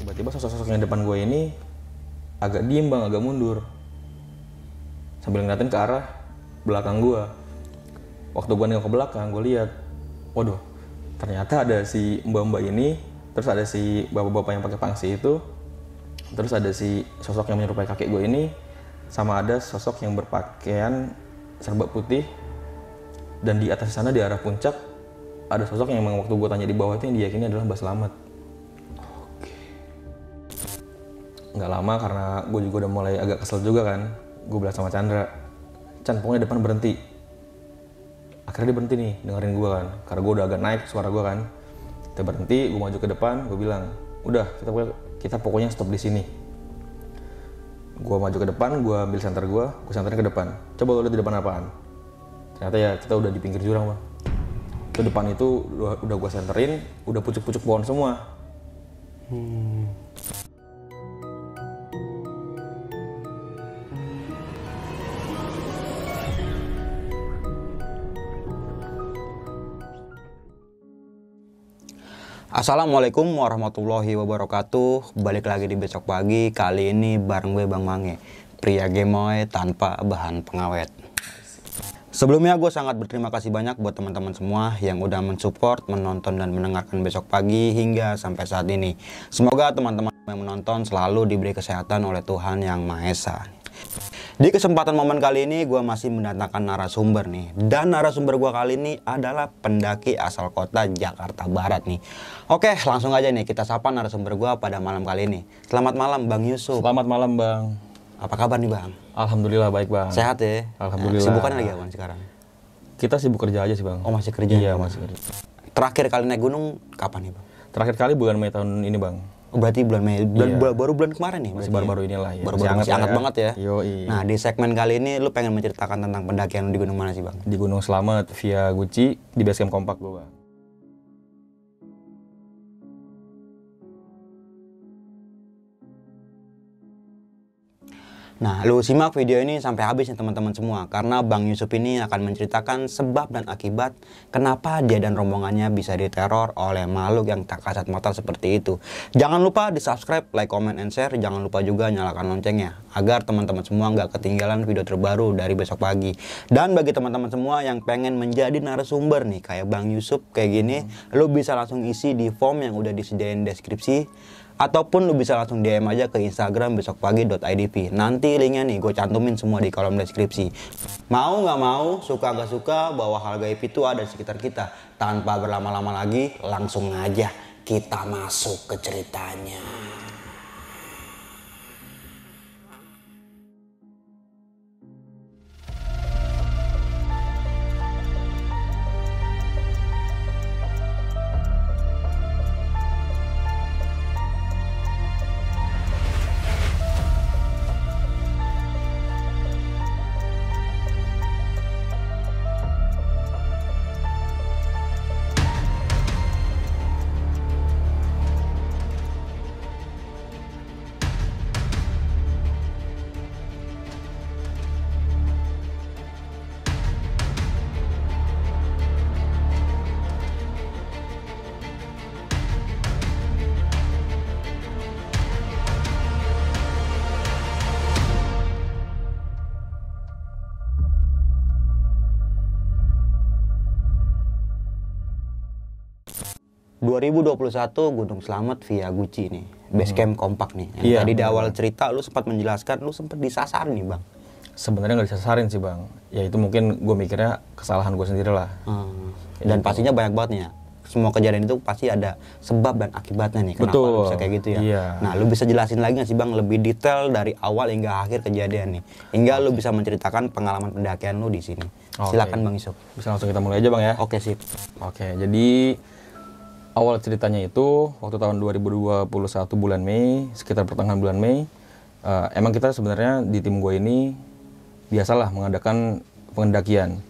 Tiba-tiba sosok yang depan gue ini agak diem bang, agak mundur sambil ngeliatin ke arah belakang gue. Waktu gue nengok ke belakang, gue lihat, waduh, ternyata ada si mbak-mbak ini, terus ada si bapak-bapak yang pakai pangsi itu, terus ada si sosok yang menyerupai kakek gue ini, sama ada sosok yang berpakaian serba putih, dan di atas sana di arah puncak ada sosok yang emang waktu gue tanya di bawah itu yang diyakini adalah Mbah Slamet. Nggak lama karena gue juga udah mulai agak kesel juga kan, gue bilang sama Chandra, Chan pokoknya depan berhenti. Akhirnya dia berhenti nih dengerin gue kan, karena gue udah agak naik suara gue kan. Kita berhenti, gue maju ke depan, gue bilang, udah kita pokoknya stop di sini. Gue maju ke depan, gue ambil senter gue senterin ke depan. Coba lo lihat di depan apaan? Ternyata ya kita udah di pinggir jurang bang. Itu depan itu udah gue senterin, udah pucuk-pucuk pohon semua. Assalamualaikum warahmatullahi wabarakatuh. Balik lagi di Besok Pagi. Kali ini bareng gue Bang Mange, pria gemoy tanpa bahan pengawet. Sebelumnya gue sangat berterima kasih banyak buat teman-teman semua yang udah mensupport, menonton dan mendengarkan Besok Pagi hingga sampai saat ini. Semoga teman-teman yang menonton selalu diberi kesehatan oleh Tuhan Yang Maha Esa. Di kesempatan momen kali ini gue masih mendatangkan narasumber nih. Dan narasumber gue kali ini adalah pendaki asal kota Jakarta Barat nih. Oke, langsung aja nih kita sapa narasumber gue pada malam kali ini. Selamat malam Bang Yusuf. Selamat malam bang. Apa kabar nih Bang? Alhamdulillah baik bang. Sehat ya? Alhamdulillah. Sibukannya lagi apa sekarang? Kita sibuk kerja aja sih bang. Oh masih kerja? Iya masih kerja. Terakhir kali naik gunung kapan nih Bang? Terakhir kali bulan Mei tahun ini bang. Oh, berarti bulan Mei, Iya. baru bulan kemarin nih? Masih berarti baru-baru inilah ya. Baru-baru masih hangat ya. banget ya? Yoi. Nah di segmen kali ini lu pengen menceritakan tentang pendakian lu di gunung mana sih Bang? Di Gunung Slamet via Guci di Basecamp Kompak gue bang. Nah, lu simak video ini sampai habis nih teman-teman semua, karena Bang Yusuf ini akan menceritakan sebab dan akibat kenapa dia dan rombongannya bisa diteror oleh makhluk yang tak kasat mata seperti itu. Jangan lupa di subscribe, like, comment, and share. Jangan lupa juga nyalakan loncengnya, agar teman-teman semua nggak ketinggalan video terbaru dari Besok Pagi. Dan bagi teman-teman semua yang pengen menjadi narasumber nih, kayak Bang Yusuf kayak gini, lu bisa langsung isi di form yang udah disediain deskripsi. Ataupun lu bisa langsung DM aja ke Instagram besokpagi.idp. Nanti linknya nih gue cantumin semua di kolom deskripsi. Mau nggak mau, suka nggak suka, bahwa hal gaib itu ada di sekitar kita. Tanpa berlama-lama lagi, langsung aja kita masuk ke ceritanya. ...2021 Gunung Slamet via Guci nih, Basecamp Kompak nih. Yang Iya, tadi di awal cerita lu sempat menjelaskan lu sempat disasar nih Bang. Sebenarnya nggak disasarin sih bang. Ya itu mungkin gue mikirnya kesalahan gue sendiri lah. Dan pastinya banyak banget nih ya. Semua kejadian itu pasti ada sebab dan akibatnya nih. Kenapa Betul. lu bisa kayak gitu ya? Iya. Nah, lu bisa jelasin lagi nggak sih Bang lebih detail dari awal hingga akhir kejadian nih, hingga lu bisa menceritakan pengalaman pendakian lu di sini. Oke. Silakan Bang Yusuf. Bisa langsung kita mulai aja bang ya. Oke sip. Oke, jadi awal ceritanya itu waktu tahun 2021 bulan Mei, sekitar pertengahan bulan Mei, emang kita sebenarnya di tim gue ini biasalah mengadakan pendakian.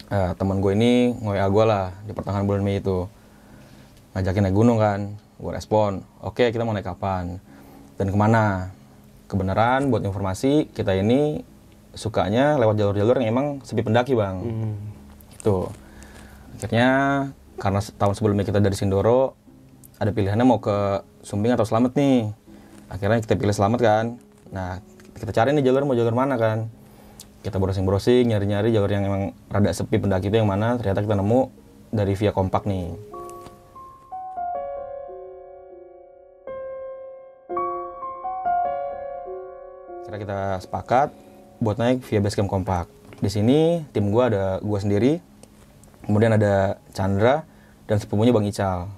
Teman gue ini nge-WA gue lah di pertengahan bulan Mei itu, ngajakin naik gunung kan. Gue respon, oke kita mau naik kapan dan kemana. Kebenaran buat informasi, kita ini sukanya lewat jalur-jalur yang emang sepi pendaki bang. Gitu. Akhirnya karena tahun sebelumnya kita dari Sindoro, ada pilihannya mau ke Sumbing atau Slamet nih. Akhirnya kita pilih Slamet kan. Nah, kita cari nih jalur mau jalur mana kan. Kita browsing-browsing, nyari-nyari jalur yang emang rada sepi pendaki itu yang mana. Ternyata kita nemu dari Via Kompak nih. Akhirnya kita sepakat buat naik via Basecamp Kompak. Di sini tim gue ada gue sendiri, kemudian ada Chandra dan sepupunya Bang Ical.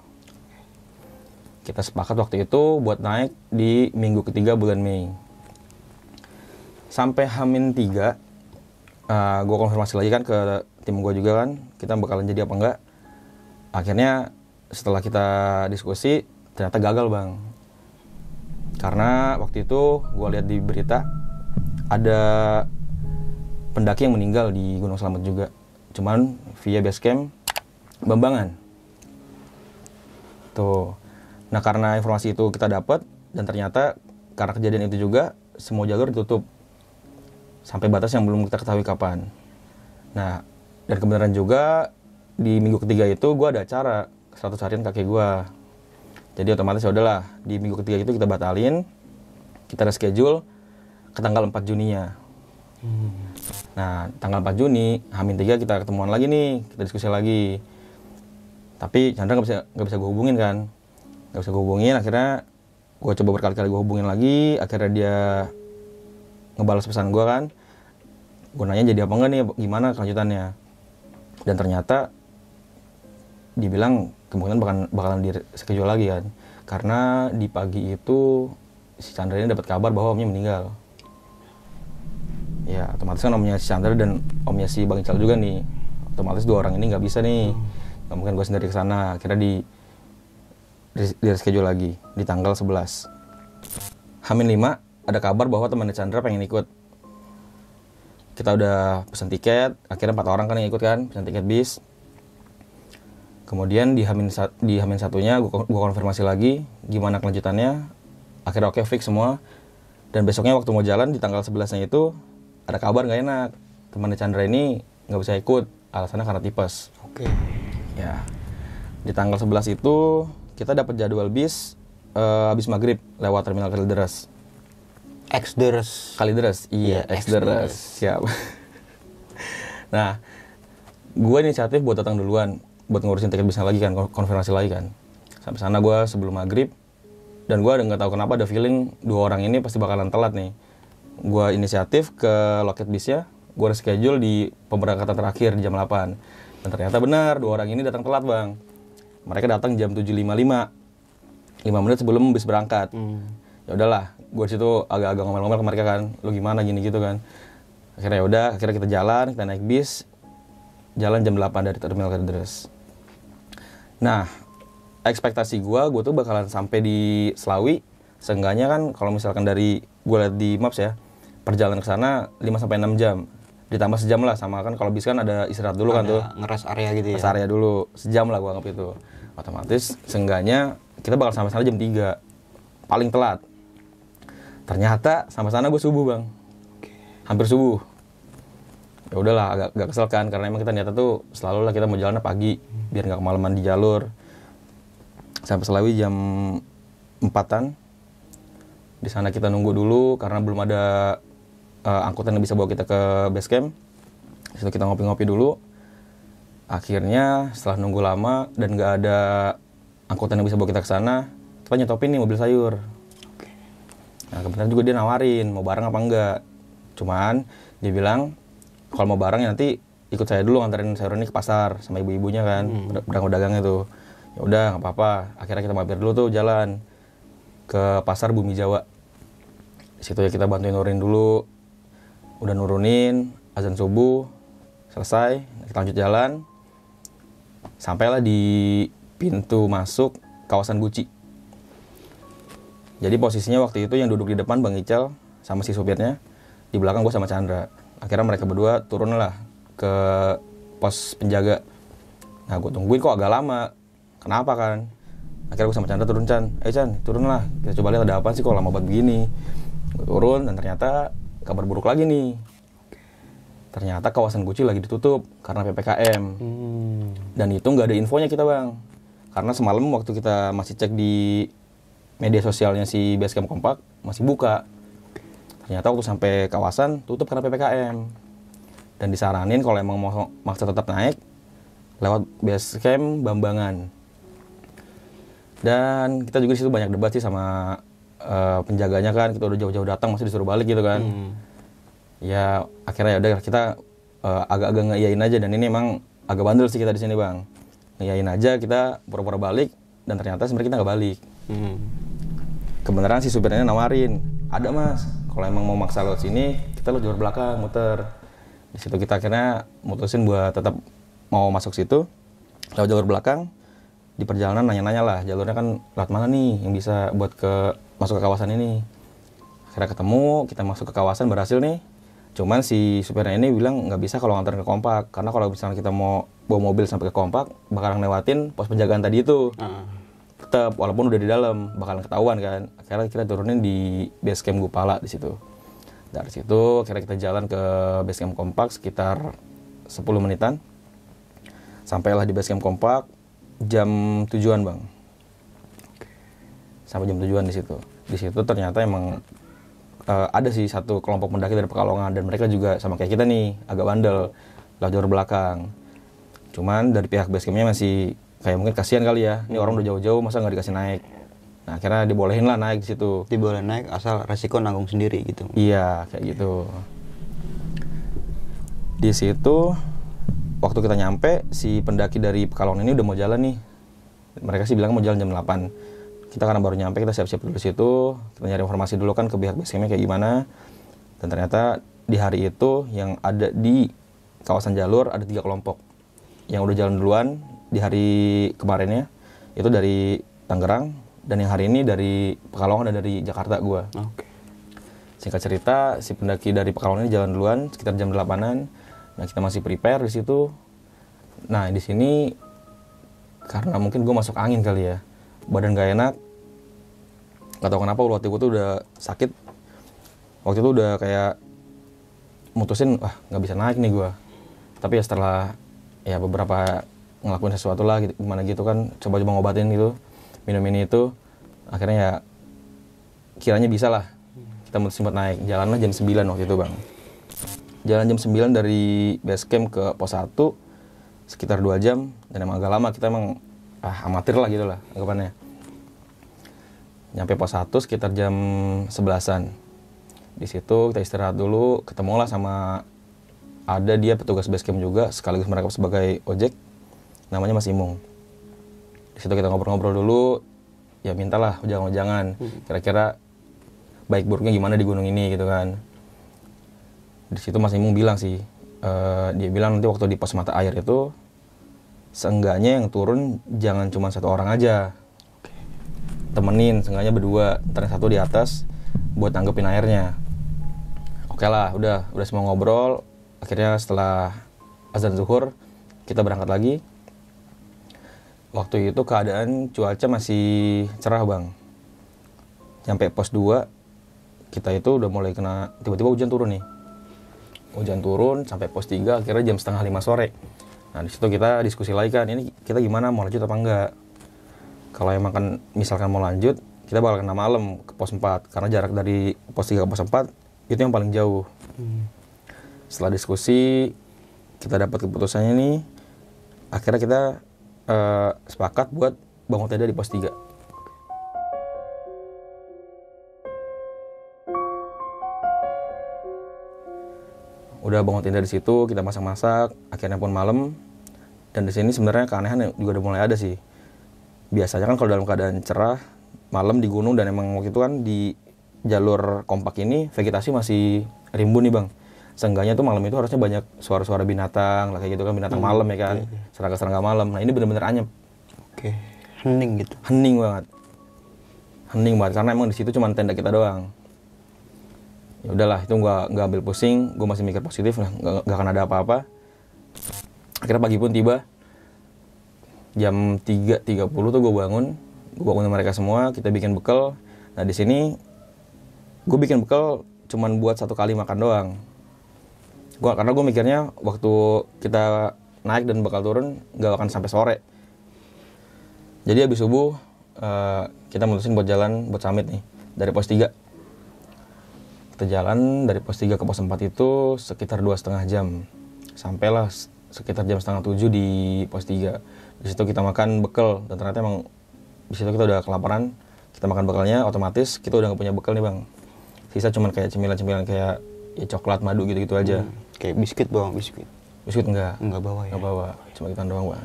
Kita sepakat waktu itu buat naik di minggu ketiga bulan Mei. Sampai H-3, gue konfirmasi lagi kan ke tim gue juga kan, kita bakalan jadi apa enggak. Akhirnya setelah kita diskusi, ternyata gagal bang. Karena waktu itu gue lihat di berita, ada pendaki yang meninggal di Gunung Slamet juga. Cuman via Basecamp Bambangan. Tuh. Nah karena informasi itu kita dapat, dan ternyata karena kejadian itu juga, semua jalur ditutup. Sampai batas yang belum kita ketahui kapan. Nah, dan kebenaran juga di minggu ketiga itu gue ada acara 100 harian kakek gue. Jadi otomatis ya udahlah, di minggu ketiga itu kita batalin, kita reschedule ke tanggal 4 Juninya. Nah, tanggal 4 Juni, H-3 kita ketemuan lagi nih, kita diskusi lagi. Tapi Chandra nggak bisa gue hubungin kan, nggak bisa gue hubungin. Akhirnya gue coba berkali-kali gue hubungin lagi, akhirnya dia ngebalas pesan gue kan, gue nanya jadi apa enggak nih, gimana kelanjutannya. Dan ternyata dibilang kemungkinan bakalan di schedule lagi kan, karena di pagi itu si Chandra ini dapat kabar bahwa omnya meninggal. Ya otomatis kan omnya si Chandra dan omnya si Bang Ical juga nih, otomatis dua orang ini nggak bisa nih, nggak mungkin gue sendiri kesana. Akhirnya di reschedule lagi di tanggal 11. H-5 ada kabar bahwa temannya Chandra pengen ikut. Kita udah pesan tiket, akhirnya 4 orang kan yang ikut kan, pesan tiket bis. Kemudian di H-1-nya gue konfirmasi lagi gimana kelanjutannya. Akhirnya oke, fix semua. Dan besoknya waktu mau jalan di tanggal 11-nya itu ada kabar gak enak. Temannya Chandra ini gak bisa ikut, alasannya karena tipes. Oke. Ya, di tanggal 11 itu kita dapat jadwal bis habis maghrib lewat terminal Kalideres. Kalideres, iya, Kalideres, siap. Nah, gue inisiatif buat datang duluan, buat ngurusin tiket bisnya lagi kan, konfirmasi lagi kan. Sampai sana gue sebelum maghrib, dan gue nggak tahu kenapa ada feeling dua orang ini pasti bakalan telat nih. Gue inisiatif ke loket bisnya, gue reschedule di pemberangkatan terakhir di jam 8. Dan ternyata benar, dua orang ini datang telat bang. Mereka datang jam 7.55, 5 menit sebelum bis berangkat. Ya udahlah, gue situ agak-agak ngomel-ngomel ke mereka kan, lu gimana gini gitu kan. Akhirnya ya udah, akhirnya kita jalan, kita naik bis, jalan jam 8 dari terminal Kalideres. Nah, ekspektasi gue tuh bakalan sampai di Slawi, seenggaknya kan kalau misalkan dari gue lihat di maps ya, perjalanan ke sana 5-6 jam, ditambah sejam lah, sama kan kalau bis kan ada istirahat dulu kan tuh, ngeres area gitu ya. Ngeres area dulu, sejam lah gue anggap itu. Otomatis seenggaknya kita bakal sampai sana jam 3, paling telat. Ternyata sampai sana gue subuh bang, hampir subuh. Ya udahlah, agak kesel kan, karena emang kita niatnya tuh selalu lah kita mau jalannya pagi, biar nggak kemalaman di jalur. Sampai Slawi jam 4-an. Di sana kita nunggu dulu karena belum ada angkutan yang bisa bawa kita ke base camp. Di situ kita ngopi-ngopi dulu. Akhirnya setelah nunggu lama dan nggak ada angkutan yang bisa bawa kita ke sana, kita nyetopin nih mobil sayur. Nah kebetulan juga dia nawarin mau bareng apa enggak. Cuman dia bilang kalau mau bareng ya nanti ikut saya dulu nganterin sayur ini ke pasar sama ibu-ibunya kan, pedagang-pedagangnya tuh. Ya udah nggak apa-apa. Akhirnya kita mampir dulu tuh jalan ke pasar Bumi Jawa. Di situ ya kita bantuin nurunin dulu. Udah nurunin, azan subuh selesai, kita lanjut jalan. Sampailah di pintu masuk kawasan Guci. Jadi posisinya waktu itu yang duduk di depan Bang Ical sama si supirnya, di belakang gue sama Chandra. Akhirnya mereka berdua turun lah ke pos penjaga. Nah gue tungguin kok agak lama, kenapa kan? Akhirnya gue sama Chandra turun, Chan, Chan turun lah, kita coba lihat ada apa sih kok lama banget begini. Gue turun dan ternyata kabar buruk lagi nih. Ternyata kawasan Guci lagi ditutup karena PPKM. Dan itu nggak ada infonya kita bang. Karena semalam waktu kita masih cek di media sosialnya si Basecamp Kompak masih buka. Ternyata waktu sampai kawasan tutup karena PPKM. Dan disaranin kalau emang mau maksa tetap naik lewat Basecamp Bambangan. Dan kita juga di situ banyak debat sih sama penjaganya kan, kita udah jauh-jauh datang masih disuruh balik gitu kan. Ya akhirnya ya udah kita agak-agak ngeiyain aja, dan ini emang agak bandel sih kita di sini bang. Ngeiyain aja, kita pura-pura balik dan ternyata sebenarnya kita nggak balik. Kebenaran si supirnya nawarin, ada mas, kalau emang mau maksa lewat sini kita lewat jalur belakang muter. Di situ kita akhirnya mutusin buat tetap mau masuk situ lewat jalur belakang. Di perjalanan nanya-nanya lah jalurnya kan lewat mana nih yang bisa buat masuk ke kawasan ini. Akhirnya ketemu, kita masuk ke kawasan, berhasil nih. Cuman si supirnya ini bilang nggak bisa kalau nganterin ke Kompak, karena kalau misalnya kita mau bawa mobil sampai ke Kompak bakalan lewatin pos penjagaan tadi itu. Tetap walaupun udah di dalam bakalan ketahuan kan. Akhirnya kita turunin di Basecamp Gupala di situ. Dari situ akhirnya kita jalan ke Basecamp Kompak sekitar 10 menitan. Sampailah di Basecamp Kompak jam 7-an bang. Sampai jam 7-an di situ. Di situ ternyata emang ada sih satu kelompok pendaki dari Pekalongan, dan mereka juga sama kayak kita nih agak bandel lewat jalur belakang. Cuman dari pihak Basecampnya masih kayak mungkin kasihan kali ya, ini orang udah jauh-jauh masa nggak dikasih naik. Nah akhirnya dibolehin lah naik di situ. Dibolehin naik asal resiko nanggung sendiri gitu. Iya kayak gitu. Di situ waktu kita nyampe, si pendaki dari Pekalongan ini udah mau jalan nih. Mereka sih bilang mau jalan jam 8. Kita karena baru nyampe, kita siap-siap dulu situ, kita nyari informasi dulu kan ke pihak Basecampnya kayak gimana. Dan ternyata di hari itu yang ada di kawasan jalur ada 3 kelompok. Yang udah jalan duluan di hari kemarinnya itu dari Tangerang, dan yang hari ini dari Pekalongan dan dari Jakarta gua. Singkat cerita, si pendaki dari Pekalongan ini jalan duluan sekitar jam 8-an. Nah, kita masih prepare di situ. Nah, di sini karena mungkin gua masuk angin kali ya. Badan gak enak, gak tau kenapa ulu hati gue tuh udah sakit. Waktu itu udah kayak mutusin, wah gak bisa naik nih gue. Tapi ya setelah ya beberapa ngelakuin sesuatu lah gitu, gimana gitu kan, coba-coba ngobatin gitu, minum ini itu, akhirnya ya kiranya bisa lah. Kita mutusin buat naik, jalanlah jam 9 waktu itu bang. Jalan jam 9 dari Basecamp ke pos 1 sekitar 2 jam, dan emang agak lama, kita emang amatir lah gitu lah anggapannya. Nyampe pos 1 sekitar jam 11-an. Di situ kita istirahat dulu, ketemulah sama ada dia petugas Basecamp juga, sekaligus mereka sebagai ojek, namanya Mas Imung. Di situ kita ngobrol-ngobrol dulu, ya mintalah jangan kira-kira baik buruknya gimana di gunung ini gitu kan. Di situ Mas Imung bilang sih, dia bilang nanti waktu di pos mata air itu seenggaknya yang turun jangan cuma 1 orang aja, temenin seenggaknya berdua, ntar yang 1 di atas buat nanggepin airnya. Oke lah, udah semua ngobrol. Akhirnya setelah azan zuhur kita berangkat lagi. Waktu itu keadaan cuaca masih cerah bang. Sampai pos 2 kita itu udah mulai kena, tiba-tiba hujan turun nih. Hujan turun sampai pos 3 akhirnya jam 4:30 sore. Nah di situ kita diskusi lagi kan, ini kita gimana, mau lanjut apa enggak? Kalau emang kan misalkan mau lanjut, kita bakal kena malam ke pos 4, karena jarak dari pos 3 ke pos 4 itu yang paling jauh. Setelah diskusi, kita dapat keputusannya nih, akhirnya kita sepakat buat bangun tenda di pos 3. Udah bangun tenda di situ, kita masak-masak, akhirnya pun malam. Dan di sini sebenarnya keanehan juga udah mulai ada sih. Biasanya kan kalau dalam keadaan cerah, malam di gunung, dan emang waktu itu kan di jalur Kompak ini vegetasi masih rimbun nih bang. Seenggaknya tuh malam itu harusnya banyak suara-suara binatang lah kayak gitu kan, binatang malam ya kan, serangga-serangga malam. Nah ini bener-bener anyep. Hening gitu. Hening banget karena emang di situ cuma tenda kita doang. Ya udahlah, itu nggak ambil pusing, gue masih mikir positif lah, nggak akan ada apa-apa. Akhirnya pagi pun tiba, jam 3.30 tuh gue bangunin mereka semua, kita bikin bekal. Nah di sini gue bikin bekal cuman buat 1 kali makan doang. Karena gue mikirnya waktu kita naik dan bakal turun nggak akan sampai sore. Jadi habis subuh kita mutusin buat jalan buat summit nih dari pos 3. Kita jalan dari pos 3 ke pos 4 itu sekitar 2,5 jam. Sampailah sekitar jam setengah 7 di pos 3. Di situ kita makan bekal dan ternyata emang di situ kita udah kelaparan. Kita makan bekalnya, otomatis kita udah nggak punya bekal nih bang. Sisa cuman kayak cemilan-cemilan kayak ya coklat, madu gitu-gitu aja. Kayak biskuit bang, biskuit. Biskuit enggak Bawa ya. nggak bawa, cuma kita doang bang.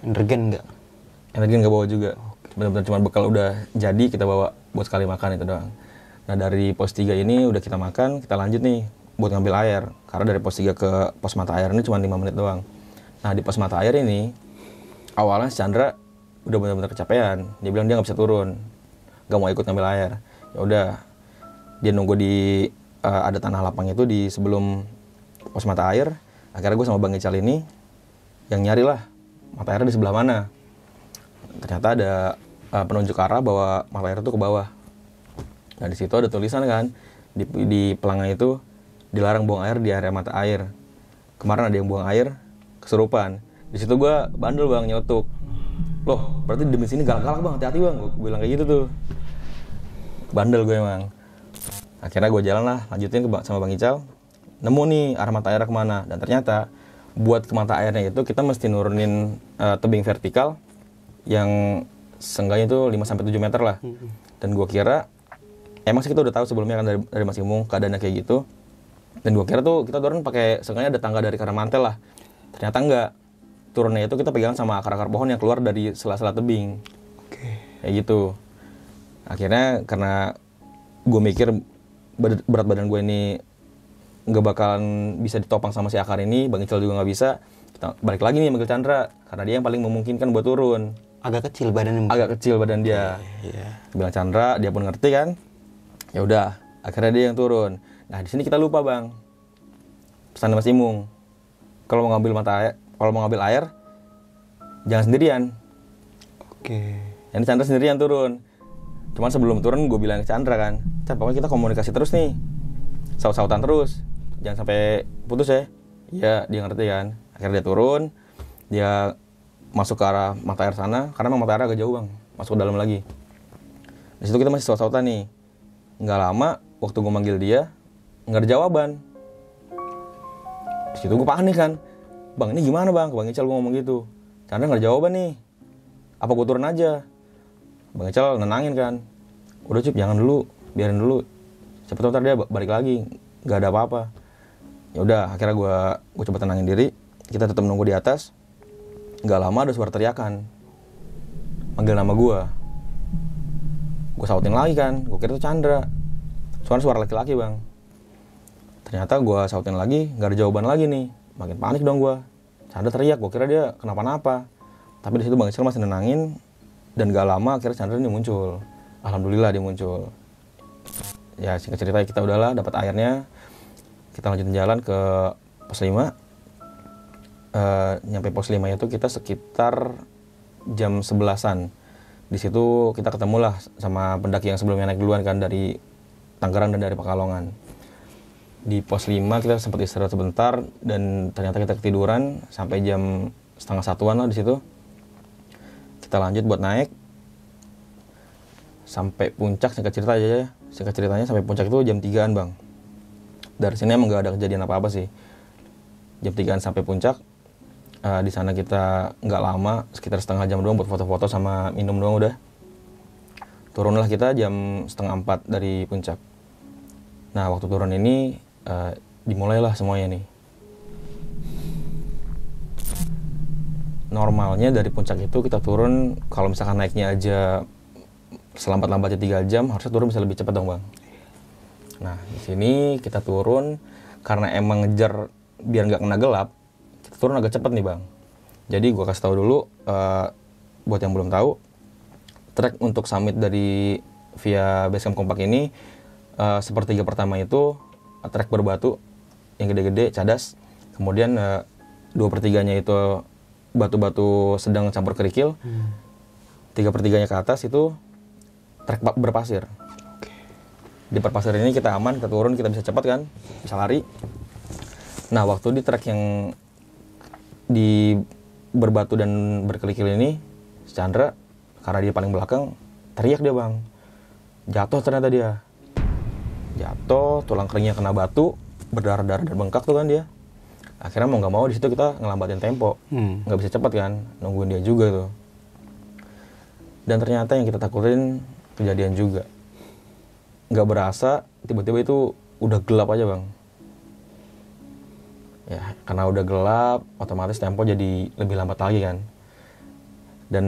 Energen enggak? Energi nggak bawa juga. Benar-benar cuma bekal udah jadi kita bawa buat sekali makan itu doang. Nah dari pos 3 ini udah kita makan, kita lanjut nih buat ngambil air. Karena dari pos 3 ke pos mata air ini cuma 5 menit doang. Nah di pos mata air ini awalnya si Chandra udah benar-benar kecapean. Dia bilang dia nggak bisa turun, nggak mau ikut ngambil air. Ya udah, dia nunggu di ada tanah lapang itu di sebelum pos mata air. Akhirnya gue sama Bang Ical ini yang nyari lah mata airnya di sebelah mana. Ternyata ada penunjuk arah bahwa mata air itu ke bawah. Nah di situ ada tulisan kan di pelangnya itu dilarang buang air di area mata air. Kemarin ada yang buang air kesurupan. Di situ gue bandel bang, nyelotok. Loh berarti demi sini galak-galak bang, hati-hati bang. Gue bilang kayak gitu tuh. Bandel gue emang. Akhirnya gue jalan lah, lanjutin sama Bang Ical. Nemu nih arah mata airnya kemana. Dan ternyata buat ke mata airnya itu kita mesti nurunin tebing vertikal yang seenggaknya itu 5-7 meter lah. Dan gue kira emang sih kita udah tahu sebelumnya kan dari Mas Imung keadaannya kayak gitu. Dan gue kira tuh kita turun pakai seenggaknya ada tangga dari karang mantel lah. Ternyata enggak. Turunnya itu kita pegang sama akar-akar pohon yang keluar dari sela-sela tebing. Kayak gitu. Akhirnya karena gue mikir berat badan gue ini nggak bakalan bisa ditopang sama si akar ini, Bang Ical juga nggak bisa. Kita balik lagi nih manggil Chandra karena dia yang paling memungkinkan buat turun. Agak kecil badannya. Agak kecil badan dia. Bilang Chandra, dia pun ngerti kan. Ya udah, akhirnya dia yang turun. Nah di sini kita lupa bang. Pesan Mas Imung, kalau mau ngambil air, jangan sendirian. Yang Chandra sendirian turun. Cuman sebelum turun gue bilang ke Chandra kan, pokoknya kita komunikasi terus nih, saut-sautan terus, jangan sampai putus ya. Iya, dia ngerti kan. Akhirnya dia turun, dia masuk ke arah mata air sana, karena memang mata air agak jauh bang, masuk ke dalam lagi. Di situ kita masih saut-sautan nih. Nggak lama, waktu gue manggil dia, nggak ada jawaban. Di situ gue panik kan, bang ini gimana bang? Bang Ical gue ngomong gitu, Chandra nggak ada jawaban nih. Apa gue turun aja? Bang Ical nenangin kan, udah Cip jangan dulu, biarin dulu, siapa tahu ntar dia balik lagi, nggak ada apa-apa. Ya udah, akhirnya gue coba tenangin diri, kita tetap menunggu di atas. Nggak lama ada suara teriakan, manggil nama gue sautin lagi kan, gue kira itu Chandra, suara laki-laki bang. Ternyata gue sautin lagi, nggak ada jawaban lagi nih, makin panik dong gue. Chandra teriak, gue kira dia kenapa-napa, tapi di situ Bang Ical masih nenangin. Dan gak lama akhirnya Chandra ini muncul. Alhamdulillah dia muncul. Ya singkat cerita kita udahlah dapat airnya. Kita lanjutin jalan ke pos 5. Nyampe pos 5 itu kita sekitar jam 11-an. Di situ kita ketemulah sama pendaki yang sebelumnya naik duluan kan dari Tangerang dan dari Pekalongan. Di pos 5 kita sempat istirahat sebentar dan ternyata kita ketiduran sampai jam 12:30 lah di situ. Kita lanjut buat naik sampai puncak. Singkat ceritanya sampai puncak itu jam 3-an bang. Dari sini emang gak ada kejadian apa-apa sih. Jam 3-an sampai puncak. Di sana kita nggak lama, sekitar setengah jam doang buat foto-foto sama minum doang udah. Turunlah kita jam 3:30 dari puncak. Nah waktu turun ini dimulailah semuanya nih. Normalnya dari puncak itu kita turun, kalau misalkan naiknya aja selambat-lambatnya 3 jam, harusnya turun bisa lebih cepat dong bang. Nah di sini kita turun karena emang ngejar biar nggak kena gelap, kita turun agak cepat nih bang. Jadi gue kasih tahu dulu buat yang belum tahu, trek untuk summit dari via Basecamp Kompak ini sepertiga pertama itu trek berbatu yang gede-gede, cadas. Kemudian 2/3-nya itu batu-batu sedang campur kerikil. 3/3-nya ke atas itu trek berpasir. Di perpasir ini kita aman, kita turun, kita bisa cepat kan, bisa lari. Nah waktu di trek yang di berbatu dan berkerikil ini, Chandra Karena dia paling belakang, teriak dia bang. Jatuh ternyata dia. Jatuh, tulang keringnya kena batu, berdarah-darah dan bengkak tuh kan dia. Akhirnya mau nggak mau di situ kita ngelambatin tempo, nggak bisa cepat kan, nungguin dia juga tuh. Dan ternyata yang kita takutin kejadian juga. Nggak berasa, tiba-tiba itu udah gelap aja bang. Ya, karena udah gelap, otomatis tempo jadi lebih lambat lagi kan. Dan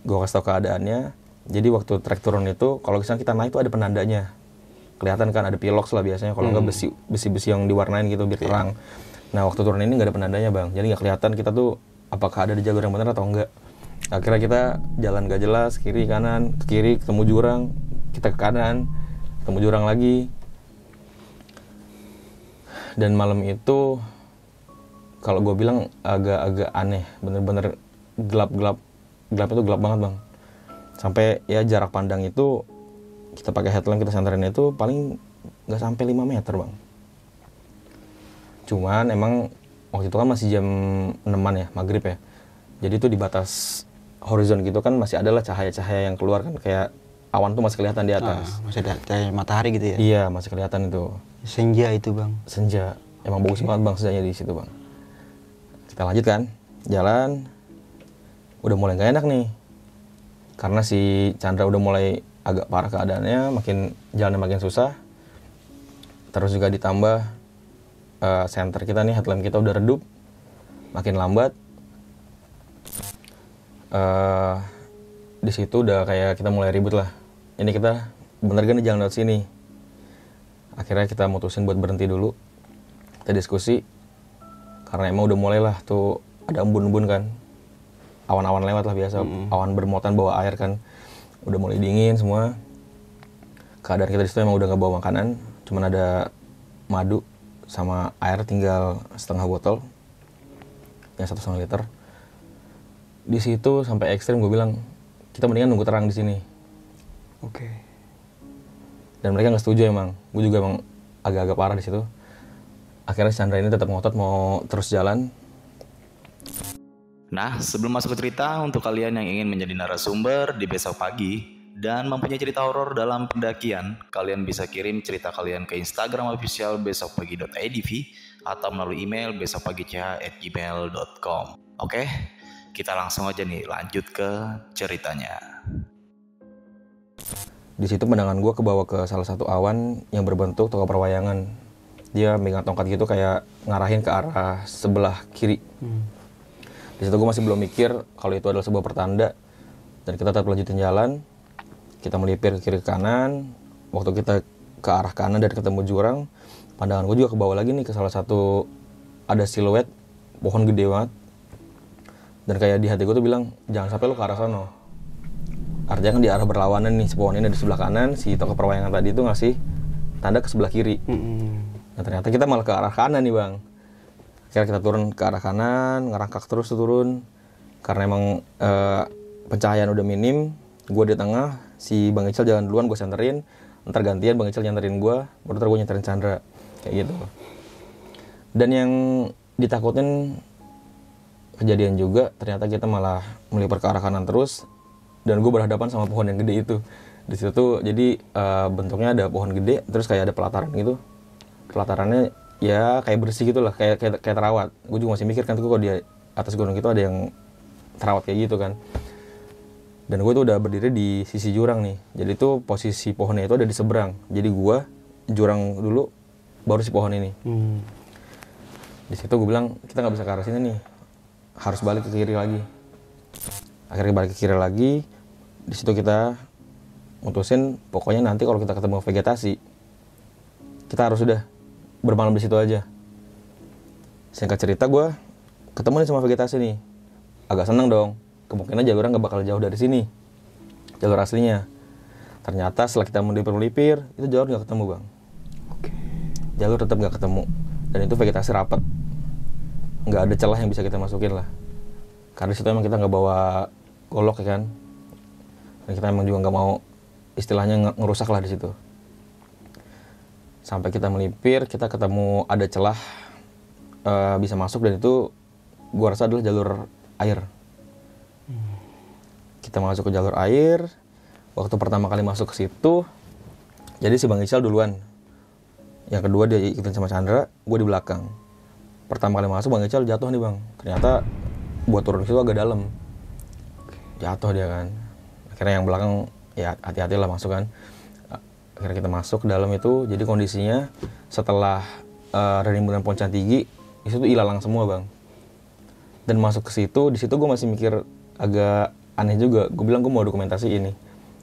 gue kasih tau keadaannya, jadi waktu trek turun itu, kalau misalnya kita naik tuh ada penandanya. Kelihatan kan ada pilox lah biasanya, kalau nggak besi-besi yang diwarnain gitu biar terang. Nah waktu turun ini nggak ada penandanya bang, jadi nggak kelihatan kita tuh apakah ada di jalur yang benar atau enggak. Akhirnya kita jalan gak jelas, kiri kanan, ke kiri ketemu jurang, kita ke kanan, ketemu jurang lagi. Dan malam itu, kalau gue bilang agak-agak aneh, bener-bener gelap itu gelap banget bang. Sampai ya jarak pandang itu, kita pakai headlamp kita senterin itu paling nggak sampai 5 meter bang. Cuman emang waktu itu kan masih jam 6-an ya, maghrib ya. Jadi itu di batas horizon gitu kan masih adalah cahaya-cahaya yang keluar kan, kayak awan tuh masih kelihatan di atas. Masih ada cahaya matahari gitu ya? Iya, masih kelihatan itu. Senja itu bang? Senja. Emang bagus banget bang senjanya di situ bang. Kita lanjut kan, jalan. Udah mulai gak enak nih. Karena si Chandra udah mulai agak parah keadaannya, jalannya makin susah. Terus juga ditambah senter kita nih, headlamp kita udah redup, makin lambat. Di situ udah kayak kita mulai ribut lah. Ini kita bener gak nih jalan lewat sini? Akhirnya kita mutusin buat berhenti dulu. Kita diskusi. Karena emang udah mulai lah tuh ada embun-embun kan. Awan-awan lewat lah biasa. Awan bermuatan bawa air kan. Udah mulai dingin semua. Keadaan kita di situ emang udah gak bawa makanan. Cuman ada madu sama air tinggal setengah botol. Yang 1,5 liter. Di situ sampai ekstrim gue bilang kita mendingan nunggu terang di sini. Oke. Dan mereka nggak setuju emang. Gue juga emang agak-agak parah di situ. Akhirnya Chandra ini tetap ngotot mau terus jalan. Nah, sebelum masuk ke cerita, untuk kalian yang ingin menjadi narasumber di Besok Pagi dan mempunyai cerita horor dalam pendakian, kalian bisa kirim cerita kalian ke Instagram official besokpagi.idv atau melalui email besokpagi.ch@gmail.com. Oke? Kita langsung aja nih lanjut ke ceritanya. Di situ pandangan gue kebawa ke salah satu awan yang berbentuk toko perwayangan. Dia megang tongkat gitu kayak ngarahin ke arah sebelah kiri. Di situ gue masih belum mikir kalau itu adalah sebuah pertanda. Dan kita tetap lanjutin jalan. Kita melipir ke kiri ke kanan. Waktu kita ke arah kanan dan ketemu jurang, pandangan gue juga kebawa lagi nih ke salah satu, ada siluet pohon gede banget. Dan kayak di hati gue tuh bilang, jangan sampai lu ke arah sono. Artinya kan di arah berlawanan nih, si pohon ini di sebelah kanan, si toko perwayangan tadi itu ngasih tanda ke sebelah kiri. Nah ternyata kita malah ke arah kanan nih bang. Akhirnya kita turun ke arah kanan, ngerangkak terus tuh turun. Karena emang pencahayaan udah minim, gue di tengah, si Bang Ical jalan duluan, gue senterin. Ntar gantian Bang Ical nyenterin gue, baru ntar gue nyenterin Chandra. Kayak gitu. Dan yang ditakutin kejadian juga, ternyata kita malah melipir ke arah kanan terus. Dan gue berhadapan sama pohon yang gede itu. Di situ tuh jadi bentuknya ada pohon gede, terus kayak ada pelataran gitu. Pelatarannya ya kayak bersih gitu lah, kayak terawat. Gue juga masih mikir kan tuh kalau di atas gunung itu ada yang terawat kayak gitu kan. Dan gue tuh udah berdiri di sisi jurang nih. Jadi tuh posisi pohonnya itu ada di seberang. Jadi gue jurang dulu, baru si pohon ini. Di situ gue bilang kita nggak bisa ke arah sini nih, harus balik ke kiri lagi. Akhirnya balik ke kiri lagi. Di situ kita mutusin pokoknya nanti kalau kita ketemu vegetasi, kita harus udah bermalam di situ aja. Singkat cerita gue ketemu nih sama vegetasi nih, agak seneng dong. Kemungkinan jalurnya nggak bakal jauh dari sini, jalur aslinya. Ternyata setelah kita melipir itu jalur nggak ketemu bang. Jalur tetap nggak ketemu. Dan itu vegetasi rapat, nggak ada celah yang bisa kita masukin lah. Karena situ emang kita nggak bawa golok ya kan. Dan kita emang juga nggak mau istilahnya ngerusak lah di situ. Sampai kita melipir, kita ketemu ada celah bisa masuk, dan itu gua rasa adalah jalur air. Kita masuk ke jalur air. Waktu pertama kali masuk ke situ, jadi si Bang Ical duluan. Yang kedua dia ikutin sama Chandra, gue di belakang. Pertama kali masuk Bang Ical jatuh nih bang. Ternyata buat turun situ agak dalam. Jatuh dia kan. Akhirnya yang belakang ya hati-hati lah masuk kan. Akhirnya kita masuk ke dalam itu. Jadi kondisinya setelah Rimbunan Poncan Tinggi, itu tuh ilalang semua bang. Dan masuk ke situ, di situ gue masih mikir agak aneh juga. Gue bilang gue mau dokumentasi ini.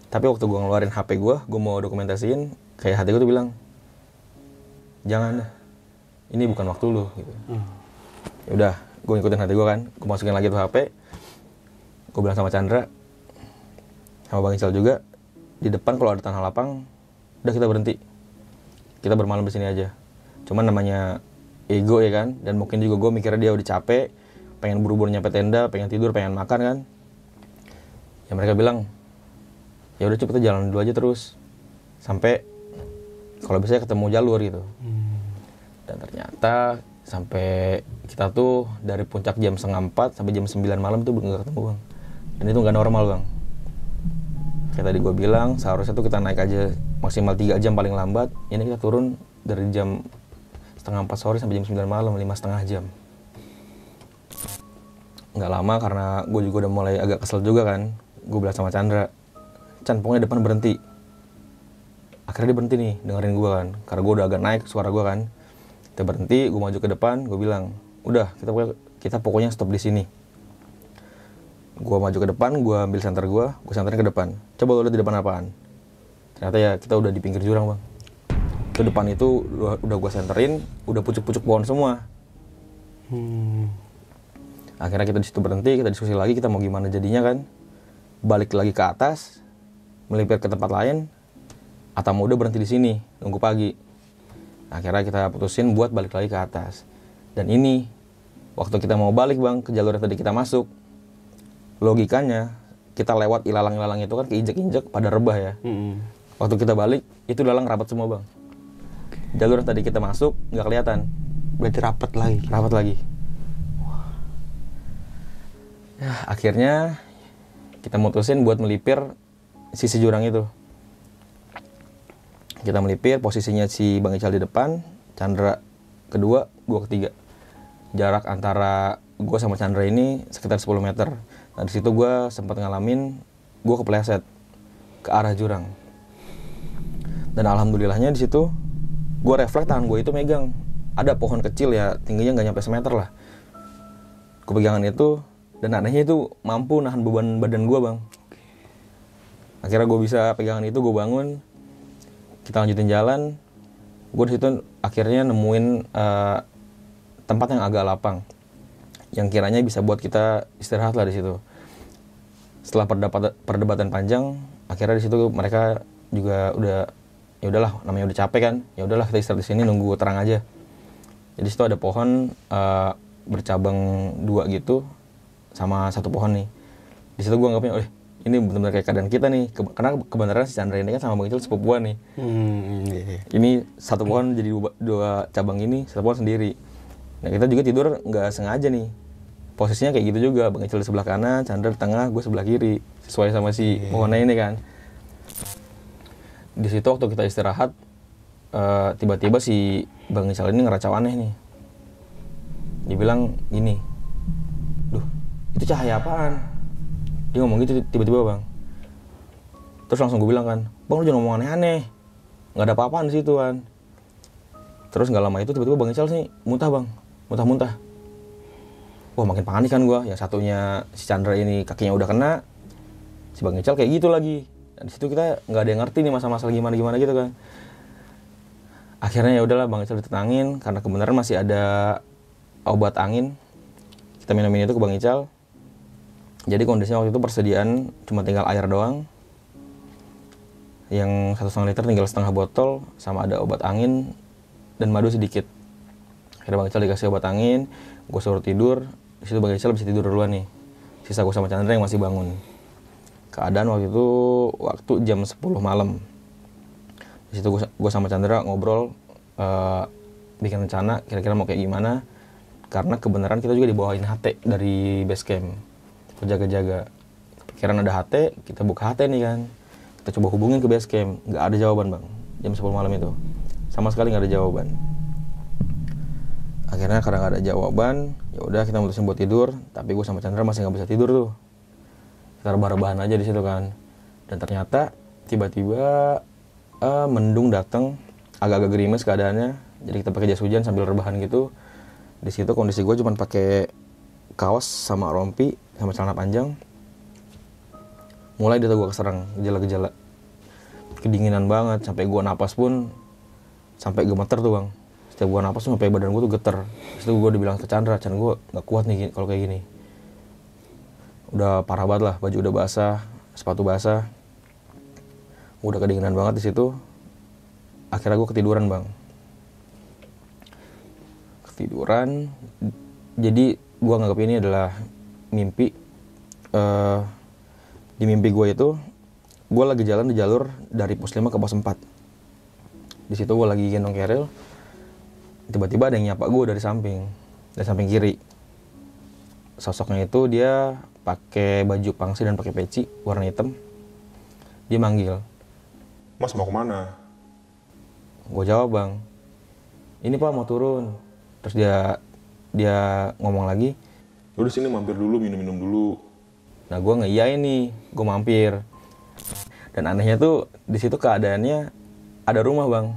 Tapi waktu gue ngeluarin HP gue mau dokumentasiin, kayak hati gue tuh bilang, jangan dah, ini bukan waktu lu gitu. Ya udah, gue ngikutin hati gue kan, gue masukin lagi tuh HP. Gue bilang sama Chandra, sama Bang Ical juga, di depan kalau ada tanah lapang, udah kita berhenti. Kita bermalam di sini aja. Cuman namanya ego ya kan, dan mungkin juga gue mikirnya dia udah capek, pengen buru-buru nyampe tenda, pengen tidur, pengen makan kan. Ya mereka bilang, ya udah cepet jalan dulu aja terus sampai kalau bisa ketemu jalur gitu. Dan ternyata sampai kita tuh dari puncak jam 3:30 sampai jam 9 malam tuh nggak ketemu bang. Dan itu nggak normal bang. Kayak tadi gue bilang seharusnya tuh kita naik aja maksimal 3 jam paling lambat. Ini kita turun dari jam 3:30 sore sampai jam 9 malam, 5,5 jam. Nggak lama karena gue juga udah mulai agak kesel juga kan. Gue bilang sama Chandra, Chan pokoknya depan berhenti. Akhirnya dia berhenti nih dengerin gue kan, karena gue udah agak naik suara gue kan. Kita berhenti, gue maju ke depan, gue bilang, udah kita pokoknya stop di sini. Gue maju ke depan, gue ambil senter gue senterin ke depan. Coba lo lihat di depan apaan? Ternyata ya kita udah di pinggir jurang bang. Itu depan itu udah gue senterin, udah pucuk-pucuk pohon semua. Akhirnya kita di situ berhenti, kita diskusi lagi kita mau gimana jadinya kan. Balik lagi ke atas, melipir ke tempat lain, atau mau udah berhenti di sini nunggu pagi. Akhirnya kita putusin buat balik lagi ke atas. Dan ini waktu kita mau balik bang ke jalur yang tadi kita masuk, logikanya kita lewat ilalang-ilalang itu kan keinjek-injek pada rebah ya. Waktu kita balik itu ilalang rapat semua bang. Jalur yang tadi kita masuk nggak kelihatan. Berarti rapat lagi. Ya, akhirnya kita mutusin buat melipir sisi jurang itu. Kita melipir, posisinya si Bang Ical di depan, Chandra kedua, gue ketiga. Jarak antara gue sama Chandra ini sekitar 10 meter. Nah di situ gue sempat ngalamin gue kepleset ke arah jurang. Dan alhamdulillahnya di situ gue refleks tangan gue itu megang. Ada pohon kecil ya, tingginya nggak nyampe semeter lah. Gue pegangan itu, dan anehnya itu mampu nahan beban badan gue bang. Akhirnya gue bisa pegangan itu, gue bangun. Kita lanjutin jalan. Gue di situ akhirnya nemuin tempat yang agak lapang, yang kiranya bisa buat kita istirahat lah di situ. Setelah perdebatan panjang, akhirnya di situ mereka juga udah, ya udahlah, namanya udah capek kan, ya udahlah kita istirahat di sini nunggu terang aja. Jadi situ ada pohon bercabang 2 gitu, sama 1 pohon nih. Di situ gue anggapnya, ini benar-benar kayak keadaan kita nih. Karena kebenaran si Chandra ini kan sama Bang Ical sepupu gue nih. Ini 1 pohon jadi 2 cabang ini, 1 pohon sendiri. Nah kita juga tidur nggak sengaja nih. Posisinya kayak gitu juga, Bang Ical di sebelah kanan, Chandra di tengah, gue sebelah kiri. Sesuai sama si pohonnya ini kan. Di situ waktu kita istirahat, tiba-tiba si Bang Ical ini ngeracau aneh nih. Dia bilang gini, duh itu cahaya apaan? Dia ngomong gitu tiba-tiba bang. Terus langsung gue bilang kan, bang lu jangan ngomong aneh-aneh, nggak ada apa-apaan di situ kan. Terus nggak lama itu tiba-tiba Bang Ical sih muntah bang, muntah. Wah makin panik kan gue. Yang satunya si Chandra ini kakinya udah kena, si Bang Ical kayak gitu lagi. Dan di situ kita nggak ada yang ngerti nih masalah gimana gitu kan. Akhirnya ya udahlah Bang Ical ditenangin karena kebenaran masih ada obat angin. Kita minumin itu ke Bang Ical. Jadi kondisinya waktu itu persediaan cuma tinggal air doang. Yang 1,5 liter tinggal setengah botol, sama ada obat angin dan madu sedikit. Akhirnya Bang Ical dikasih obat angin, gue suruh tidur. Di situ Bang Ical bisa tidur duluan nih. Sisa gue sama Chandra yang masih bangun. Keadaan waktu itu jam 10 malam. Di situ gue sama Chandra ngobrol, bikin rencana kira-kira mau kayak gimana. Karena kebenaran kita juga dibawain HT dari base camp, jaga-jaga. Kirain ada HT, kita buka HT nih kan. Kita coba hubungin ke base camp, nggak ada jawaban bang. Jam 10 malam itu, sama sekali nggak ada jawaban. Akhirnya karena nggak ada jawaban, ya udah kita mutusin buat tidur. Tapi gue sama Chandra masih nggak bisa tidur tuh. Kita rebah-rebahan aja di situ kan. Dan ternyata tiba-tiba mendung datang, agak-agak gerimis keadaannya. Jadi kita pakai jas hujan sambil rebahan gitu. Di situ kondisi gue cuma pakai kaos sama rompi sama celana panjang. Mulai dari gue keserang gejala-gejala kedinginan banget, sampai gue napas pun sampai gemeter tuh bang. Setiap gue napas tuh sampai badan gue tuh geter. Terus gue dibilang ke Chandra gue nggak kuat nih kalau kayak gini. Udah parah banget lah, baju udah basah, sepatu basah, udah kedinginan banget di situ. Akhirnya gue ketiduran bang. Ketiduran, jadi gue nganggap ini adalah mimpi. Di mimpi gue itu, gue lagi jalan di jalur dari pos 5 ke pos 4. Di situ gue lagi gendong keril, tiba-tiba ada yang nyapa gue dari samping kiri. Sosoknya itu dia pakai baju pangsi dan pakai peci warna hitam. Dia manggil, Mas mau kemana? gue jawab bang, ini pak mau turun. Terus dia ngomong lagi, Udah sini mampir dulu, minum-minum dulu. nah gue ngeiyain nih, gue mampir. Dan anehnya tuh di situ keadaannya ada rumah bang.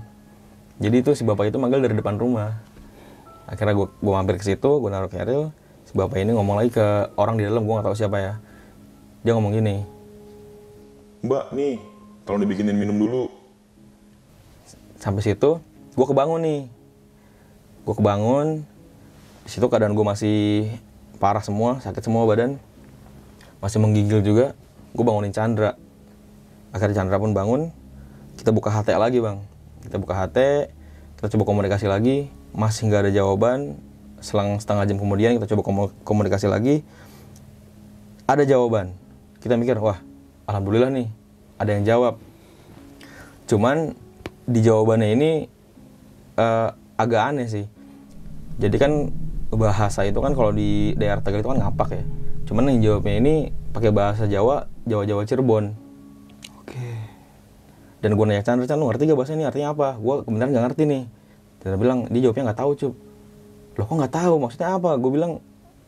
Jadi itu si bapak itu manggil dari depan rumah. Akhirnya gue mampir ke situ, gue naruh keril. Si bapak ini ngomong lagi ke orang di dalam, gue nggak tahu siapa ya. Dia ngomong gini, Mbak, nih, tolong dibikinin minum dulu. sampai situ gue kebangun nih. Gue kebangun, di situ keadaan gue masih parah semua, sakit semua badan, masih menggigil juga. Gue bangunin Chandra. Akhirnya Chandra pun bangun. Kita buka HT lagi bang. Kita buka HT, kita coba komunikasi lagi, masih nggak ada jawaban. Selang setengah jam kemudian kita coba komunikasi lagi, ada jawaban. Kita mikir, wah alhamdulillah nih, ada yang jawab. Cuman di jawabannya ini agak aneh sih. Jadi kan bahasa itu kan kalau di daerah Tegal itu kan ngapak ya. Cuman yang jawabnya ini pakai bahasa Jawa Cirebon. Oke. Dan gue nanya Chandra, lu ngerti gak bahasa ini artinya apa? Gue kebenaran gak ngerti nih. Dan dia bilang, dia jawabnya gak tahu cup. Loh kok gak tahu? Maksudnya apa? Gue bilang,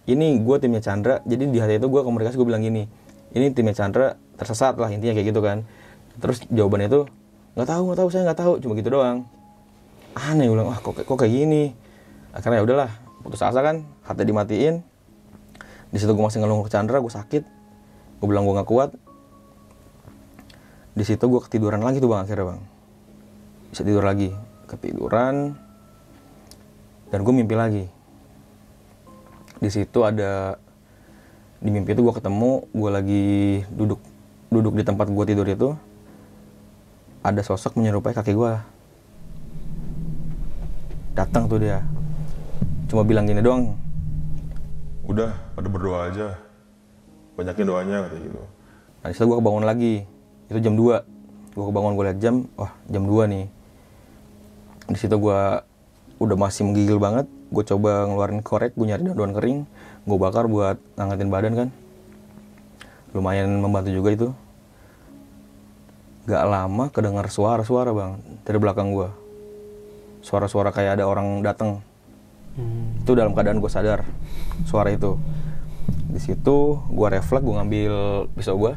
ini gue timnya Chandra. Jadi di hati itu gue komunikasi, gue bilang gini, ini timnya Chandra tersesat lah, intinya kayak gitu kan. Terus jawabannya itu, gak tahu, saya gak tahu, cuma gitu doang. Aneh, gue bilang, wah kok kayak gini. Akhirnya ya udahlah, putus asa kan, hati dimatiin. Di situ gue masih ngeluh ke Chandra, gue sakit. Gue bilang gue gak kuat. Di situ gue ketiduran lagi tuh bang, akhirnya bang. Bisa tidur lagi, ketiduran. Dan gue mimpi lagi. Di situ ada, di mimpi itu gue ketemu, gue lagi duduk di tempat gue tidur itu. Ada sosok menyerupai kakek gue. Datang tuh dia. Cuma bilang gini doang, Udah, pada berdoa aja. Banyakin doanya, katanya gitu. nah disitu gue kebangun lagi. Itu jam 2. Gue kebangun, gue liat jam, wah jam 2 nih. Di situ gue udah masih menggigil banget. Gue coba ngeluarin korek, gue nyari daun kering, gue bakar buat ngangkatin badan kan. Lumayan membantu juga itu. Gak lama kedengar suara-suara bang dari belakang gue. Suara-suara kayak ada orang datang. Itu dalam keadaan gue sadar suara itu. Di situ gue refleks, gue ngambil pisau gue.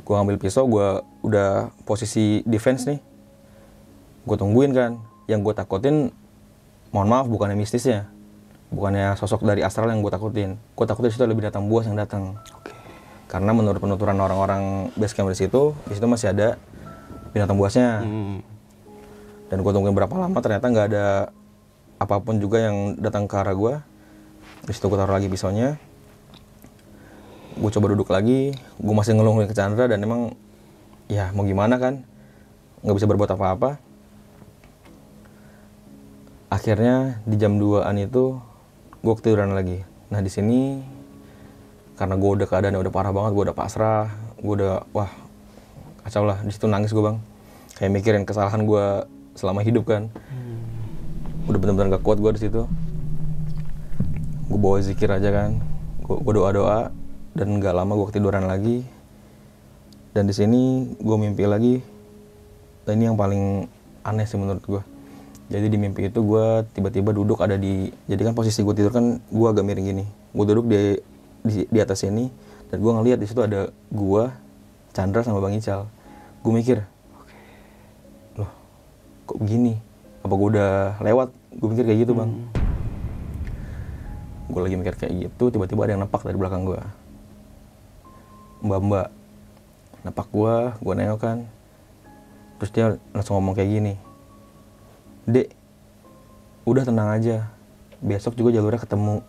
Gue ngambil pisau, gue udah posisi defense nih. Gue tungguin kan. Yang gue takutin, mohon maaf, bukannya mistisnya, bukannya sosok dari astral yang gue takutin. Gue takutin situ ada binatang buas yang datang. Oke. Karena menurut penuturan orang-orang base camp di situ masih ada binatang buasnya. Dan gue tungguin berapa lama, ternyata nggak ada apapun juga yang datang ke arah gue. Di situ gue taruh lagi pisaunya. Gue coba duduk lagi, gue masih ngeluh ke Chandra dan emang ya mau gimana kan, nggak bisa berbuat apa-apa. Akhirnya di jam 2-an itu gue ketiduran lagi. Nah di sini karena gue udah keadaannya udah parah banget, gue udah pasrah, gue udah wah kacau lah. Di situ nangis gue bang, kayak mikirin kesalahan gue selama hidup kan. Udah benar-benar gak kuat gue di situ. Gue bawa zikir aja kan, gue doa-doa. dan nggak lama gue ketiduran lagi. Dan di sini gue mimpi lagi. Dan ini yang paling aneh sih menurut gue. Jadi di mimpi itu gue tiba-tiba duduk ada di, jadi kan posisi gue tidur kan gue agak miring gini. Gue duduk di atas sini dan gue ngeliat di situ ada gue, Chandra sama Bang Ical. Gue mikir, loh kok begini? Apa gue udah lewat? Gue mikir kayak gitu bang. Gue lagi mikir kayak gitu, tiba-tiba ada yang nepak dari belakang gue. Mbak nepak gue nengok kan. Terus dia langsung ngomong kayak gini, Dek, udah tenang aja, besok juga jalurnya ketemu.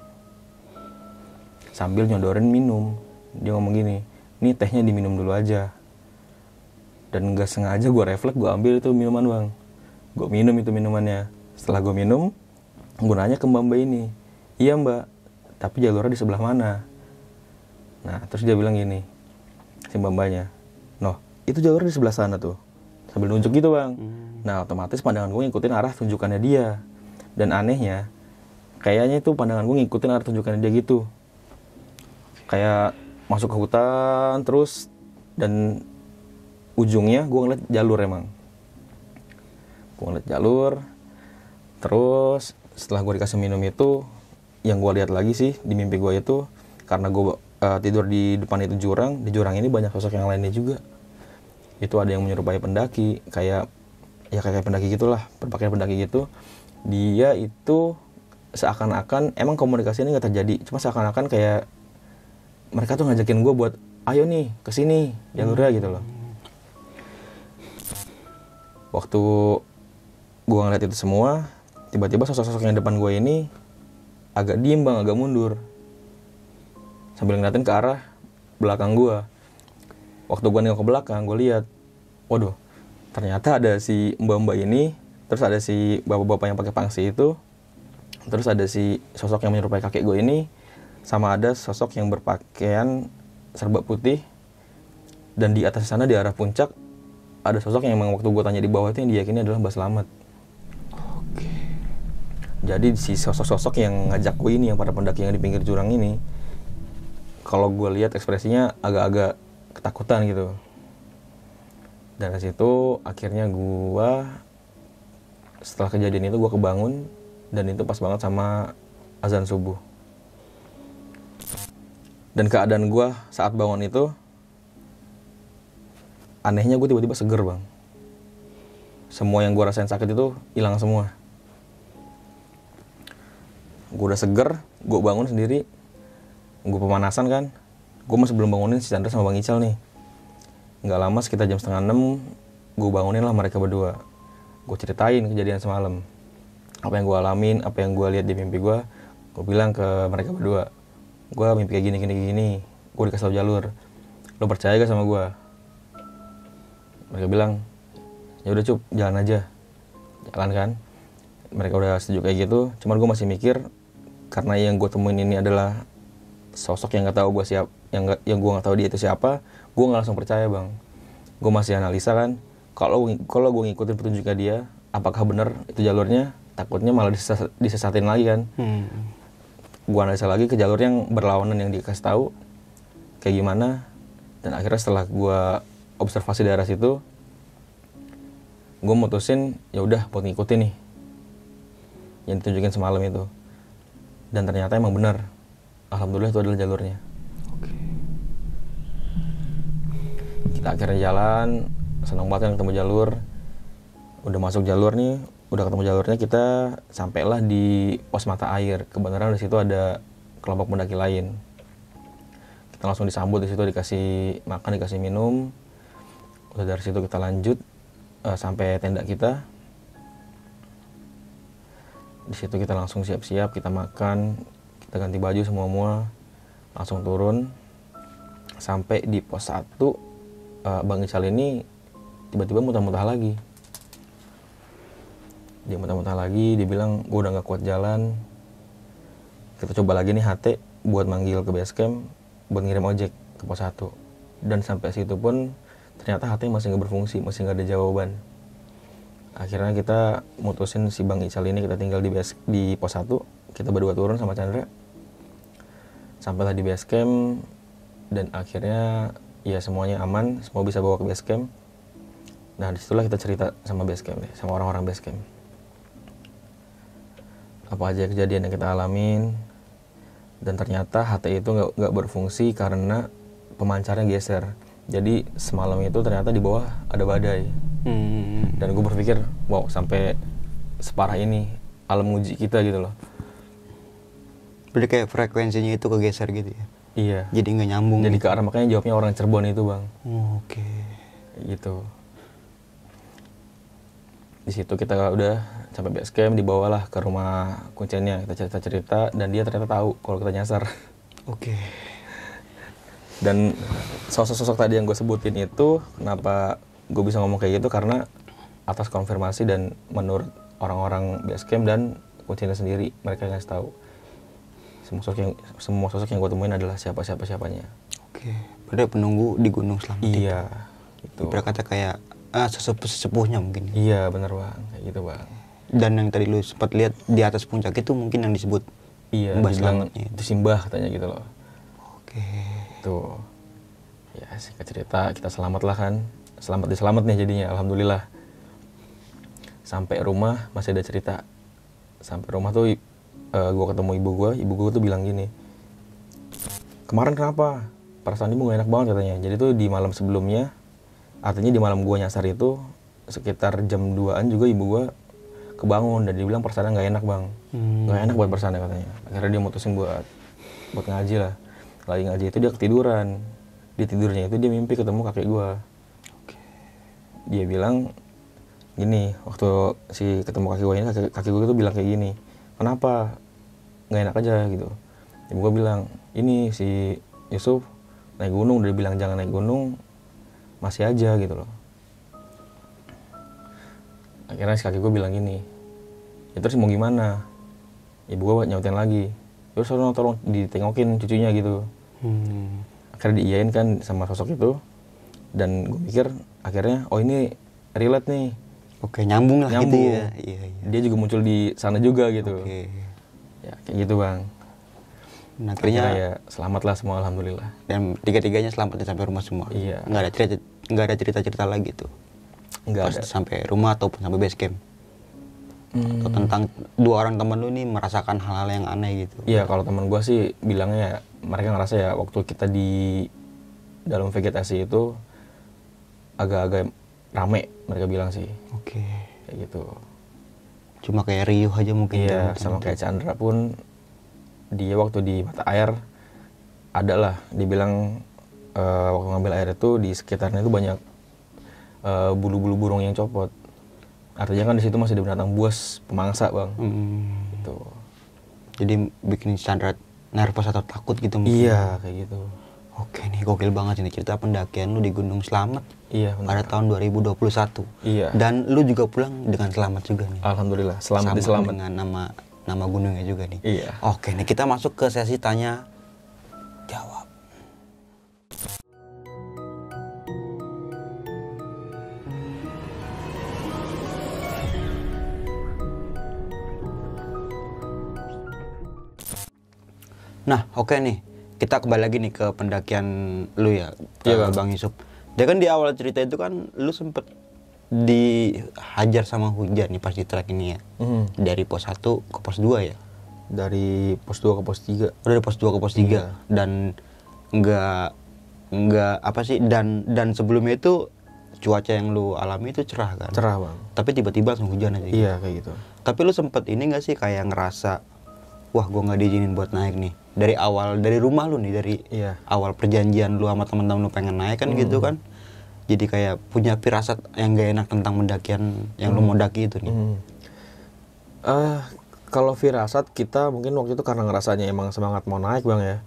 Sambil nyodorin minum, dia ngomong gini, nih tehnya diminum dulu aja. Dan gak sengaja gue refleks, gue ambil itu minuman bang. Gue minum itu minumannya. Setelah gue minum, gue nanya ke mbak ini, iya mbak, tapi jalurnya di sebelah mana? Nah terus dia bilang gini, si mbaknya, noh itu jalurnya di sebelah sana tuh. Sambil nunjuk gitu bang. Nah otomatis pandangan gue ngikutin arah tunjukannya dia. Dan anehnya, kayaknya itu pandangan gue ngikutin arah tunjukannya dia gitu. Kayak masuk ke hutan terus, dan ujungnya gue ngeliat jalur emang. Gue ngeliat jalur, terus setelah gue dikasih minum itu, yang gue lihat lagi sih di mimpi gue itu, karena gue tidur di depan itu jurang, di jurang ini banyak sosok yang lainnya juga. Itu ada yang menyerupai pendaki, kayak pendaki gitulah, berpakaian pendaki gitu. Dia itu seakan-akan emang komunikasi ini nggak terjadi, cuma seakan-akan kayak mereka tuh ngajakin gue buat ayo nih kesini jalurnya gitu loh. Waktu gue ngeliat itu semua, tiba-tiba sosok-sosok yang depan gue ini agak diem bang, agak mundur sambil ngeliatin ke arah belakang gue. Waktu gue nengok ke belakang, gue lihat, waduh, ternyata ada si mbak-mbak ini, terus ada si bapak-bapak yang pakai pangsi itu, terus ada si sosok yang menyerupai kakek gue ini, sama ada sosok yang berpakaian serba putih, dan di atas sana di arah puncak ada sosok yang emang waktu gue tanya di bawah itu yang diyakini adalah Mbah Slamet. Oke. Jadi si sosok-sosok yang ngajak gue ini, yang para pendaki yang di pinggir jurang ini, kalau gue lihat ekspresinya agak-agak ketakutan gitu. Dan dari situ akhirnya gue, setelah kejadian itu gue kebangun, dan itu pas banget sama azan subuh. Dan keadaan gue saat bangun itu, anehnya gue tiba-tiba seger bang. Semua yang gue rasain sakit itu hilang semua. Gue udah seger, gue bangun sendiri, gue pemanasan kan. Gue masih belum bangunin si Chandra sama Bang Ical nih. Nggak lama sekitar jam 5:30, gue bangunin lah mereka berdua. Gue ceritain kejadian semalam, apa yang gue alamin, apa yang gue lihat di mimpi gue. Gue bilang ke mereka berdua, gue mimpi kayak gini, gue dikasih tau jalur. Lo percaya gak sama gue? Mereka bilang, ya udah Cup, jalan aja. Jalan kan. Mereka udah setuju kayak gitu. Cuman gue masih mikir, karena yang gue temuin ini adalah sosok yang nggak tahu gue siapa, yang gue nggak tahu dia itu siapa, gue nggak langsung percaya bang. Gue masih analisa kan, kalau gue ngikutin petunjuknya dia, apakah benar itu jalurnya? Takutnya malah disesatin lagi kan. Gue analisa lagi ke jalur yang berlawanan yang dikasih tahu kayak gimana. Dan akhirnya setelah gue observasi daerah situ, gue mutusin ya udah buat ngikutin nih yang ditunjukin semalam itu. Dan ternyata emang benar, alhamdulillah itu adalah jalurnya. Oke. Kita akhirnya jalan, senang banget kan ketemu jalur. Udah masuk jalur nih, udah ketemu jalurnya, kita sampailah di pos mata air. Kebenaran di situ ada kelompok pendaki lain. Kita langsung disambut di situ, dikasih makan, dikasih minum. Udah dari situ kita lanjut sampai tenda kita. Di situ kita langsung siap-siap, kita makan, kita ganti baju semua, langsung turun. Sampai di pos 1, Bang Ical ini tiba-tiba muntah-muntah lagi. Dia muntah-muntah lagi, dia bilang, gue udah gak kuat jalan. Kita coba lagi nih HT buat manggil ke base camp, buat ngirim ojek ke pos 1. Dan sampai situ pun ternyata HT masih gak berfungsi, masih gak ada jawaban. Akhirnya kita mutusin si Bang Ical ini kita tinggal di pos 1. Kita berdua turun sama Chandra. Sampailah di base camp, dan akhirnya ya semuanya aman, semua bisa bawa ke base camp. Nah disitulah kita cerita sama base camp, sama orang-orang base camp. Apa aja kejadian yang kita alamin, dan ternyata HT itu nggak berfungsi karena pemancarnya geser. Jadi semalam itu ternyata di bawah ada badai. Dan gue berpikir, wow sampai separah ini alam uji kita gitu loh. Berarti kayak frekuensinya itu kegeser gitu ya? Iya. Jadi nggak nyambung. Jadi gitu. ke arah, makanya jawabnya orang Cirebon itu bang. Oke. Gitu. Di situ kita udah sampai base camp, dibawalah ke rumah kuncinya, kita cerita-cerita dan dia ternyata tahu kalau kita nyasar. Oke. Dan sosok-sosok tadi yang gue sebutin itu, kenapa gue bisa ngomong kayak gitu, karena atas konfirmasi dan menurut orang-orang base camp dan kuncinya sendiri, mereka ngasih tahu semua sosok yang gue temuin adalah siapanya. Oke. Berarti penunggu di Gunung Slamet. Iya. Itu. Berkata kayak sesepuhnya mungkin. Iya benar bang, kayak gitu bang. Dan yang tadi lu sempat lihat di atas puncak itu mungkin yang disebut Iya, Mbah dibilang Slametnya itu Simbah katanya gitu loh. Oke. Tuh. Ya singkat cerita kita selamat lah kan. Selamat nih jadinya, alhamdulillah. Sampai rumah masih ada cerita. Sampai rumah tuh gue ketemu ibu gue tuh bilang gini. Kemarin kenapa? Perasaan ibu gak enak banget katanya. Jadi tuh di malam sebelumnya, artinya di malam gue nyasar itu sekitar jam 2-an juga ibu gue kebangun dan dia bilang perasaannya gak enak bang. Gak enak buat perasaannya katanya. Akhirnya dia mutusin buat ngaji lah. Lagi ngaji itu dia ketiduran. Di tidurnya itu dia mimpi ketemu kakek gue. Dia bilang gini, waktu si ketemu kakek gue ini, kakek gue itu bilang kayak gini, kenapa gak enak aja gitu. Ibu gue bilang, ini si Yusuf naik gunung, udah bilang jangan naik gunung, masih aja gitu loh. Akhirnya si kakek gue bilang gini, ya terus mau gimana? Ibu gue nyautin lagi, terus tolong ditengokin cucunya gitu. Akhirnya diiyain kan sama sosok itu. Dan gue pikir akhirnya, oh ini relate nih. Oke, nyambung lah gitu ya. Iya. Dia juga muncul di sana juga gitu. Oke. Ya kayak gitu bang. Nah, akhirnya ya selamat lah semua alhamdulillah. Dan tiga-tiganya selamat sampai rumah semua. Iya. Nggak ada cerita-cerita lagi tuh. Nggak ada. Sampai rumah ataupun sampai base camp. Atau tentang dua orang teman lu nih merasakan hal-hal yang aneh gitu. Iya, kalau teman gue sih bilangnya mereka ngerasa ya waktu kita di dalam vegetasi itu agak-agak rame, mereka bilang sih. Oke. Kayak gitu. Cuma kayak riuh aja mungkin. Iya, sama kayak Chandra pun dia waktu di mata air ada lah, dibilang waktu ngambil air itu di sekitarnya itu banyak bulu-bulu burung yang copot. Artinya kan di situ masih ada binatang buas pemangsa bang. Gitu. Jadi bikin Chandra nervous atau takut gitu mungkin. Iya kayak gitu. Oke nih, gokil banget ini cerita pendakian lu di Gunung Slamet. Iya benar. Pada tahun 2021. Iya. Dan lu juga pulang dengan selamat juga nih. Alhamdulillah, selamat dengan nama gunungnya juga nih. Iya. Oke nih, kita masuk ke sesi tanya jawab. Nah, oke nih. Kita kembali lagi nih ke pendakian lu ya, Iya, Bang Yusuf. Dia kan di awal cerita itu kan lu sempet dihajar sama hujan nih pas di trek ini ya. Dari pos 1 ke pos 2 ya. Dari pos 2 ke pos 3. Dari pos 2 ke pos 3. Iya. Dan enggak apa sih, dan sebelumnya itu cuaca yang lu alami itu cerah kan? Cerah bang. Tapi tiba-tiba langsung hujan aja. Iya kayak gitu. Tapi lu sempet ini nggak sih kayak ngerasa, wah gue nggak diizinin buat naik nih dari awal, dari rumah lu nih, dari Iya. awal perjanjian lu sama teman-teman lu pengen naik kan gitu kan? Jadi kayak punya firasat yang gak enak tentang pendakian yang lu mau daki itu nih. Kalau firasat kita mungkin waktu itu karena ngerasanya emang semangat mau naik bang ya,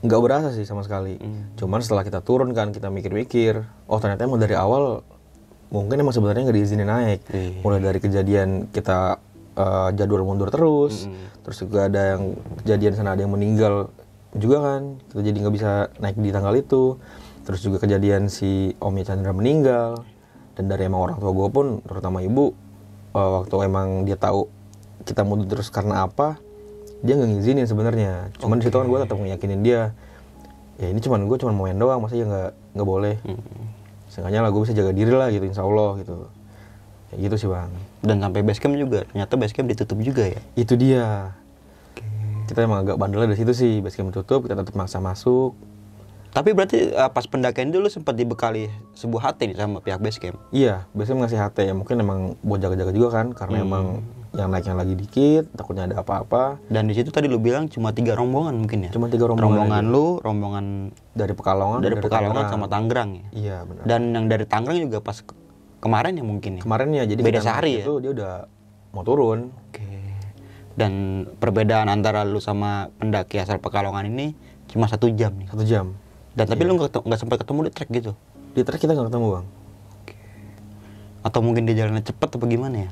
nggak berasa sih sama sekali. Cuman setelah kita turun kan kita mikir-mikir, oh ternyata emang dari awal mungkin emang sebenarnya nggak diizinin naik. Mulai dari kejadian kita jadwal mundur terus juga ada yang kejadian sana ada yang meninggal juga kan, kita jadi nggak bisa naik di tanggal itu. Terus juga kejadian si Omnya Chandra meninggal, dan dari emang orang tua gue pun terutama ibu waktu emang dia tahu kita mundur terus karena apa, dia nggak ngizinin sebenarnya. Cuman di situ kan gue tetap ngeyakinin dia, ya ini gue cuman mau main doang, masa ya nggak boleh. Seenggaknya lah gue bisa jaga diri lah gitu, insya Allah gitu. Ya gitu sih bang. Dan sampai base camp juga, ternyata base camp ditutup juga ya? Itu dia. Kita emang agak bandelnya dari situ sih, base camp tutup, kita tetap maksa masuk. Tapi berarti pas pendakian dulu sempat dibekali sebuah HT nih sama pihak base camp? Iya, biasanya ngasih HT ya, mungkin emang buat jaga-jaga juga kan, karena emang yang naiknya lagi dikit, takutnya ada apa-apa. Dan di situ tadi lu bilang cuma 3 rombongan mungkin ya? Cuma 3 rombongan. Rombongan lu, rombongan Dari Pekalongan, dari Pekalongan Tangerang. sama Tangerang ya? Iya benar. Dan yang dari Tangerang juga pas kemarin ya mungkin ya? Kemarin ya, jadi beda kita sehari ya? itu dia udah mau turun. Oke. Dan perbedaan antara lu sama pendaki asal Pekalongan ini cuma 1 jam nih? 1 jam. Dan tapi lu nggak sempat ketemu di trek gitu? Di trek kita nggak ketemu bang. Atau mungkin dia jalannya cepet apa gimana ya?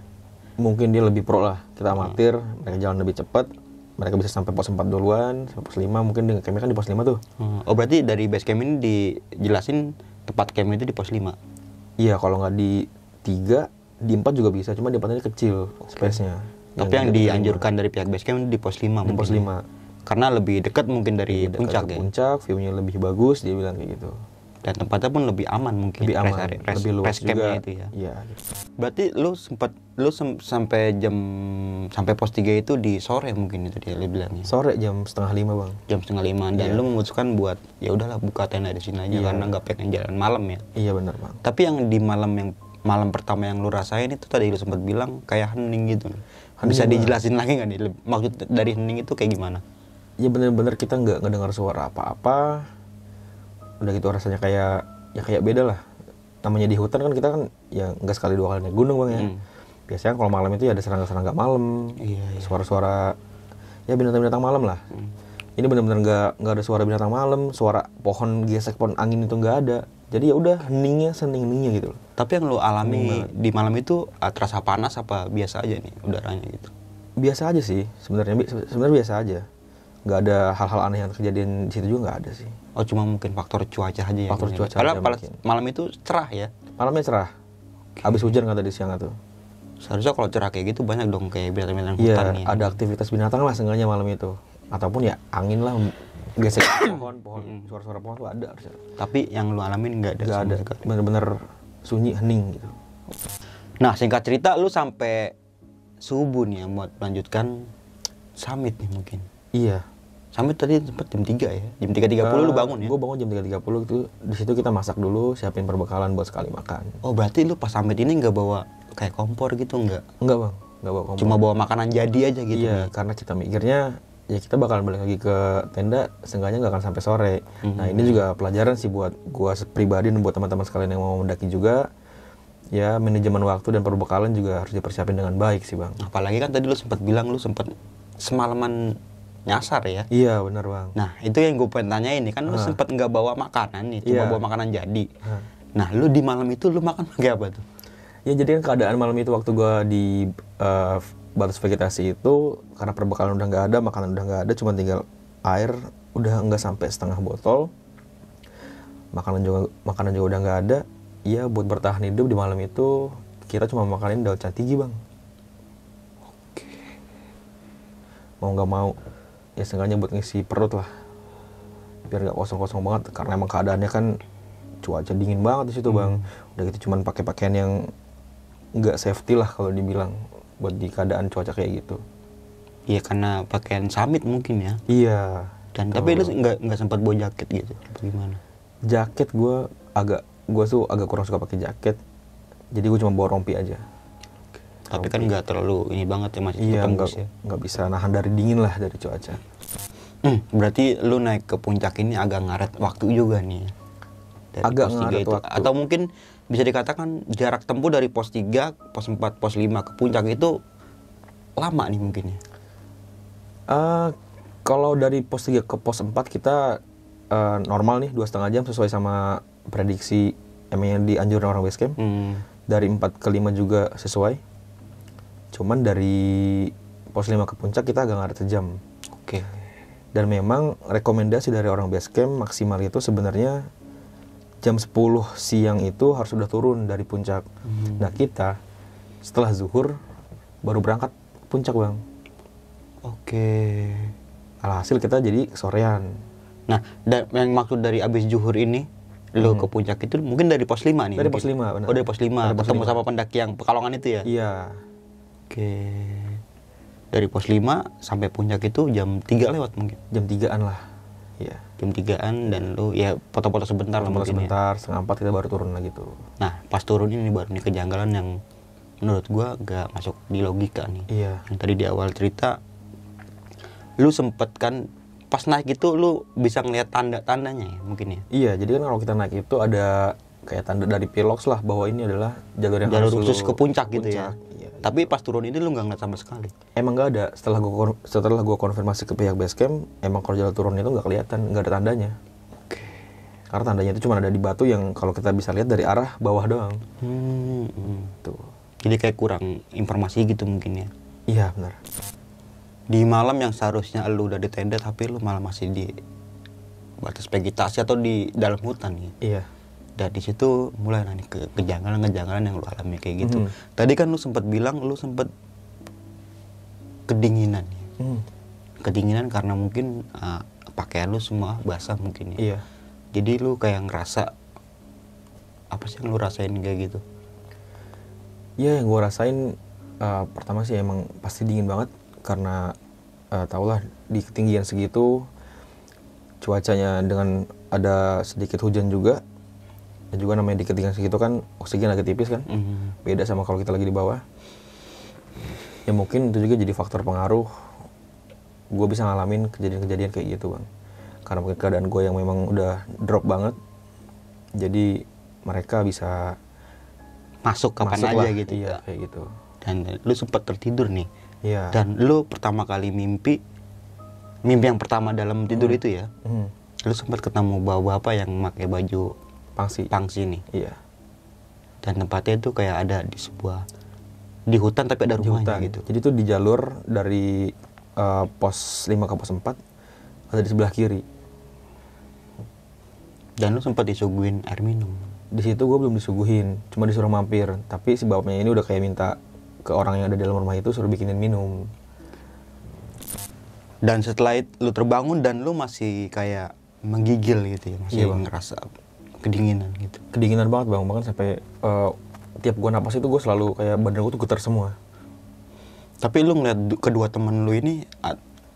Mungkin dia lebih pro lah, kita amatir, mereka jalan lebih cepat, mereka bisa sampai pos 4 duluan, sampai pos 5, mungkin dengan campnya kan di pos 5 tuh. Oh berarti dari base camp ini dijelasin tempat camp itu di pos 5? Iya, kalau nggak di 3, di 4 juga bisa, cuma di 4 ini kecil space-nya. Tapi yang dianjurkan dari pihak base camp di pos 5 di pos 5. Karena lebih dekat mungkin dari Dekat puncak ke ya? Puncak, view-nya lebih bagus, dia bilang kayak gitu. Dan tempatnya pun lebih aman mungkin? Lebih aman, lebih luas rest campnya juga. itu ya? Iya. Gitu. Berarti sampai pos 3 itu di sore mungkin itu dia bilangnya? Sore jam 4:30 bang. Jam 4:30 dan lu memutuskan buat ya udahlah buka tenda di sini aja karena nggak pengen jalan malam ya? Iya benar bang. Tapi yang di malam pertama yang lu rasain itu tadi lu sempat bilang kayak hening gitu. Bisa dijelasin lagi nggak nih maksud dari hening itu kayak gimana? Ya bener-bener kita nggak ngedengar suara apa-apa. Udah gitu rasanya kayak beda lah. Namanya di hutan kan kita kan ya nggak sekali 2 kali naik gunung bang ya. Biasanya kalau malam itu ya ada serangga-serangga malam. Iya. Suara-suara ya binatang-binatang malam lah. Ini bener-bener nggak ada suara binatang malam, suara pohon gesek, pohon angin itu nggak ada. Jadi ya udah heningnya sening-heningnya gitu loh. Tapi yang lu alami di malam itu terasa panas apa biasa aja nih udaranya gitu? Biasa aja sih sebenarnya biasa aja. Nggak ada hal-hal aneh yang kejadian di situ juga nggak ada sih. Oh cuma mungkin faktor cuaca aja ya? Faktor cuaca Padahal aja mungkin. malam itu cerah ya? Malamnya cerah. Habis hujan kan tadi siang tuh. Seharusnya kalau cerah kayak gitu banyak dong kayak binatang-binatang Iya, hutan nih. ada aktivitas binatang lah seenggaknya malam itu. Ataupun ya angin lah, gesek pohon, suara-suara pohon tuh ada harusnya. Tapi yang lu alamin nggak ada? Nggak sama ada, sekali. bener-bener sunyi, hening gitu. Nah singkat cerita lu sampai subuh nih ya buat melanjutkan summit nih mungkin. Iya. Summit tadi sempat jam 3 ya? Jam 3.30 lu bangun ya? Gue bangun jam 3.30 itu. Di situ kita masak dulu, siapin perbekalan buat sekali makan. Oh berarti lu pas summit ini nggak bawa kayak kompor gitu nggak? Enggak bang, enggak bawa kompor. Cuma bawa makanan jadi aja gitu? Iya, karena kita mikirnya ya kita bakalan balik lagi ke tenda, seenggaknya nggak akan sampai sore. Nah ini juga pelajaran sih buat gua pribadi dan buat teman-teman sekalian yang mau mendaki juga. Ya manajemen waktu dan perbekalan juga harus dipersiapin dengan baik sih bang. Apalagi kan tadi lu sempat bilang lu sempat semalaman nyasar ya? Iya benar bang. Nah itu yang gue pengen tanya ini kan lu sempat nggak bawa makanan nih, cuma Iya. bawa makanan jadi. Nah lu di malam itu lu makan pakai apa tuh? Ya jadi kan keadaan malam itu waktu gua di batas vegetasi itu, karena perbekalan udah nggak ada, makanan udah nggak ada, cuma tinggal air, udah nggak sampai setengah botol. Makanan juga udah nggak ada. Ya buat bertahan hidup di malam itu kita cuma makanin daun cantigi bang. Mau nggak mau ya seenggaknya buat ngisi perut lah, biar nggak kosong-kosong banget, karena emang keadaannya kan cuaca dingin banget di situ bang. Udah gitu cuman pakai pakaian yang nggak safety lah kalau dibilang buat di keadaan cuaca kayak gitu. Iya karena pakaian summit mungkin ya. Iya. Dan tapi lu nggak sempat bawa jaket gitu? Apa gimana? Jaket gue tuh agak kurang suka pakai jaket, jadi gue cuma bawa rompi aja. Tapi kan nggak terlalu ini banget ya masih Iya, tembus ya. nggak bisa nahan dari dingin lah, dari cuaca. Berarti lu naik ke puncak ini agak ngaret waktu juga nih. Dari Agak pos 3 ngaret itu. waktu. Atau mungkin bisa dikatakan jarak tempuh dari pos 3, pos 4, pos 5 ke puncak itu lama nih mungkin ya. Kalau dari pos 3 ke pos 4 kita normal nih 2,5 jam sesuai sama prediksi yang dianjurin orang basecamp. Dari 4 ke 5 juga sesuai. Cuman dari pos 5 ke puncak kita agak ngaret sejam. Oke. Dan memang rekomendasi dari orang basecamp maksimal itu sebenarnya jam 10 siang itu harus sudah turun dari puncak. Nah kita setelah zuhur baru berangkat puncak bang. Oke. Alhasil kita jadi kesorean. Nah, yang maksud dari abis zuhur ini, lo ke puncak itu mungkin dari pos 5 nih? Dari mungkin? pos 5, benar. Oh, dari pos 5, Dari pos ketemu 5. sama pendaki yang Pekalongan itu ya? Iya. Oke. Dari pos 5 sampai puncak itu jam 3 lewat mungkin? Jam 3-an lah. Iya. Jam 3-an dan lo ya foto-foto sebentar lah Foto mungkin sebentar, setengah 4 kita baru turun lagi tuh. Nah, pas turun ini baru nih kejanggalan yang menurut gua gak masuk di logika nih. Iya. Yang tadi di awal cerita, lu sempet kan pas naik itu lu bisa ngeliat tanda-tandanya ya mungkin ya? Iya, jadi kan kalau kita naik itu ada kayak tanda dari piloks lah bahwa ini adalah jalur yang Jalur harus khusus lu- ke puncak gitu ya? Iya. Tapi pas turun ini lu nggak ngeliat sama sekali? Emang nggak ada. Setelah gua konfirmasi ke pihak basecamp, emang kalau jalur turun itu nggak kelihatan, nggak ada tandanya. Karena tandanya itu cuma ada di batu yang kalau kita bisa lihat dari arah bawah doang. Tuh. Jadi kayak kurang informasi gitu mungkin ya? Iya benar. Di malam yang seharusnya lu udah di tenda tapi lu malah masih di batas vegetasi atau di dalam hutan nih. Iya. Dan di situ mulai nih kejanggalan-kejanggalan yang lu alami kayak gitu. Tadi kan lu sempat bilang lu sempat kedinginan ya. Kedinginan karena mungkin pakaian lu semua basah mungkin ya. Iya. Jadi lu kayak ngerasa apa sih yang lu rasain kayak gitu? Iya, yang gua rasain pertama sih emang pasti dingin banget karena tau lah di ketinggian segitu cuacanya dengan ada sedikit hujan juga. Dan juga namanya di ketinggian segitu kan oksigen agak tipis kan. Beda sama kalau kita lagi di bawah. Ya mungkin itu juga jadi faktor pengaruh gue bisa ngalamin kejadian-kejadian kayak gitu bang. Karena mungkin keadaan gue yang memang udah drop banget. Jadi mereka bisa Masuk kapan masuk aja lah. gitu. Iya kayak gitu. Dan lu sempat tertidur nih. Iya. Dan lu pertama kali mimpi yang pertama dalam tidur itu ya. Lu sempat ketemu bapak-bapak yang pakai baju pangsi nih. Iya. Dan tempatnya itu kayak ada di hutan tapi ada Di rumahnya hutan. gitu. Jadi tuh di jalur dari pos 5 ke pos 4 ada di sebelah kiri. Dan lu sempat disuguhin air minum. Di situ gue belum disuguhin, cuma disuruh mampir. Tapi si bapaknya ini udah kayak minta ke orang yang ada di dalam rumah itu suruh bikinin minum. Dan setelah itu lu terbangun dan lu masih kayak menggigil gitu ya, masih Iya, Bang. ngerasa kedinginan gitu. Kedinginan banget bang, bahkan sampai tiap gue napas itu gue selalu kayak badan gue tuh getar semua. Tapi lu ngeliat kedua temen lu ini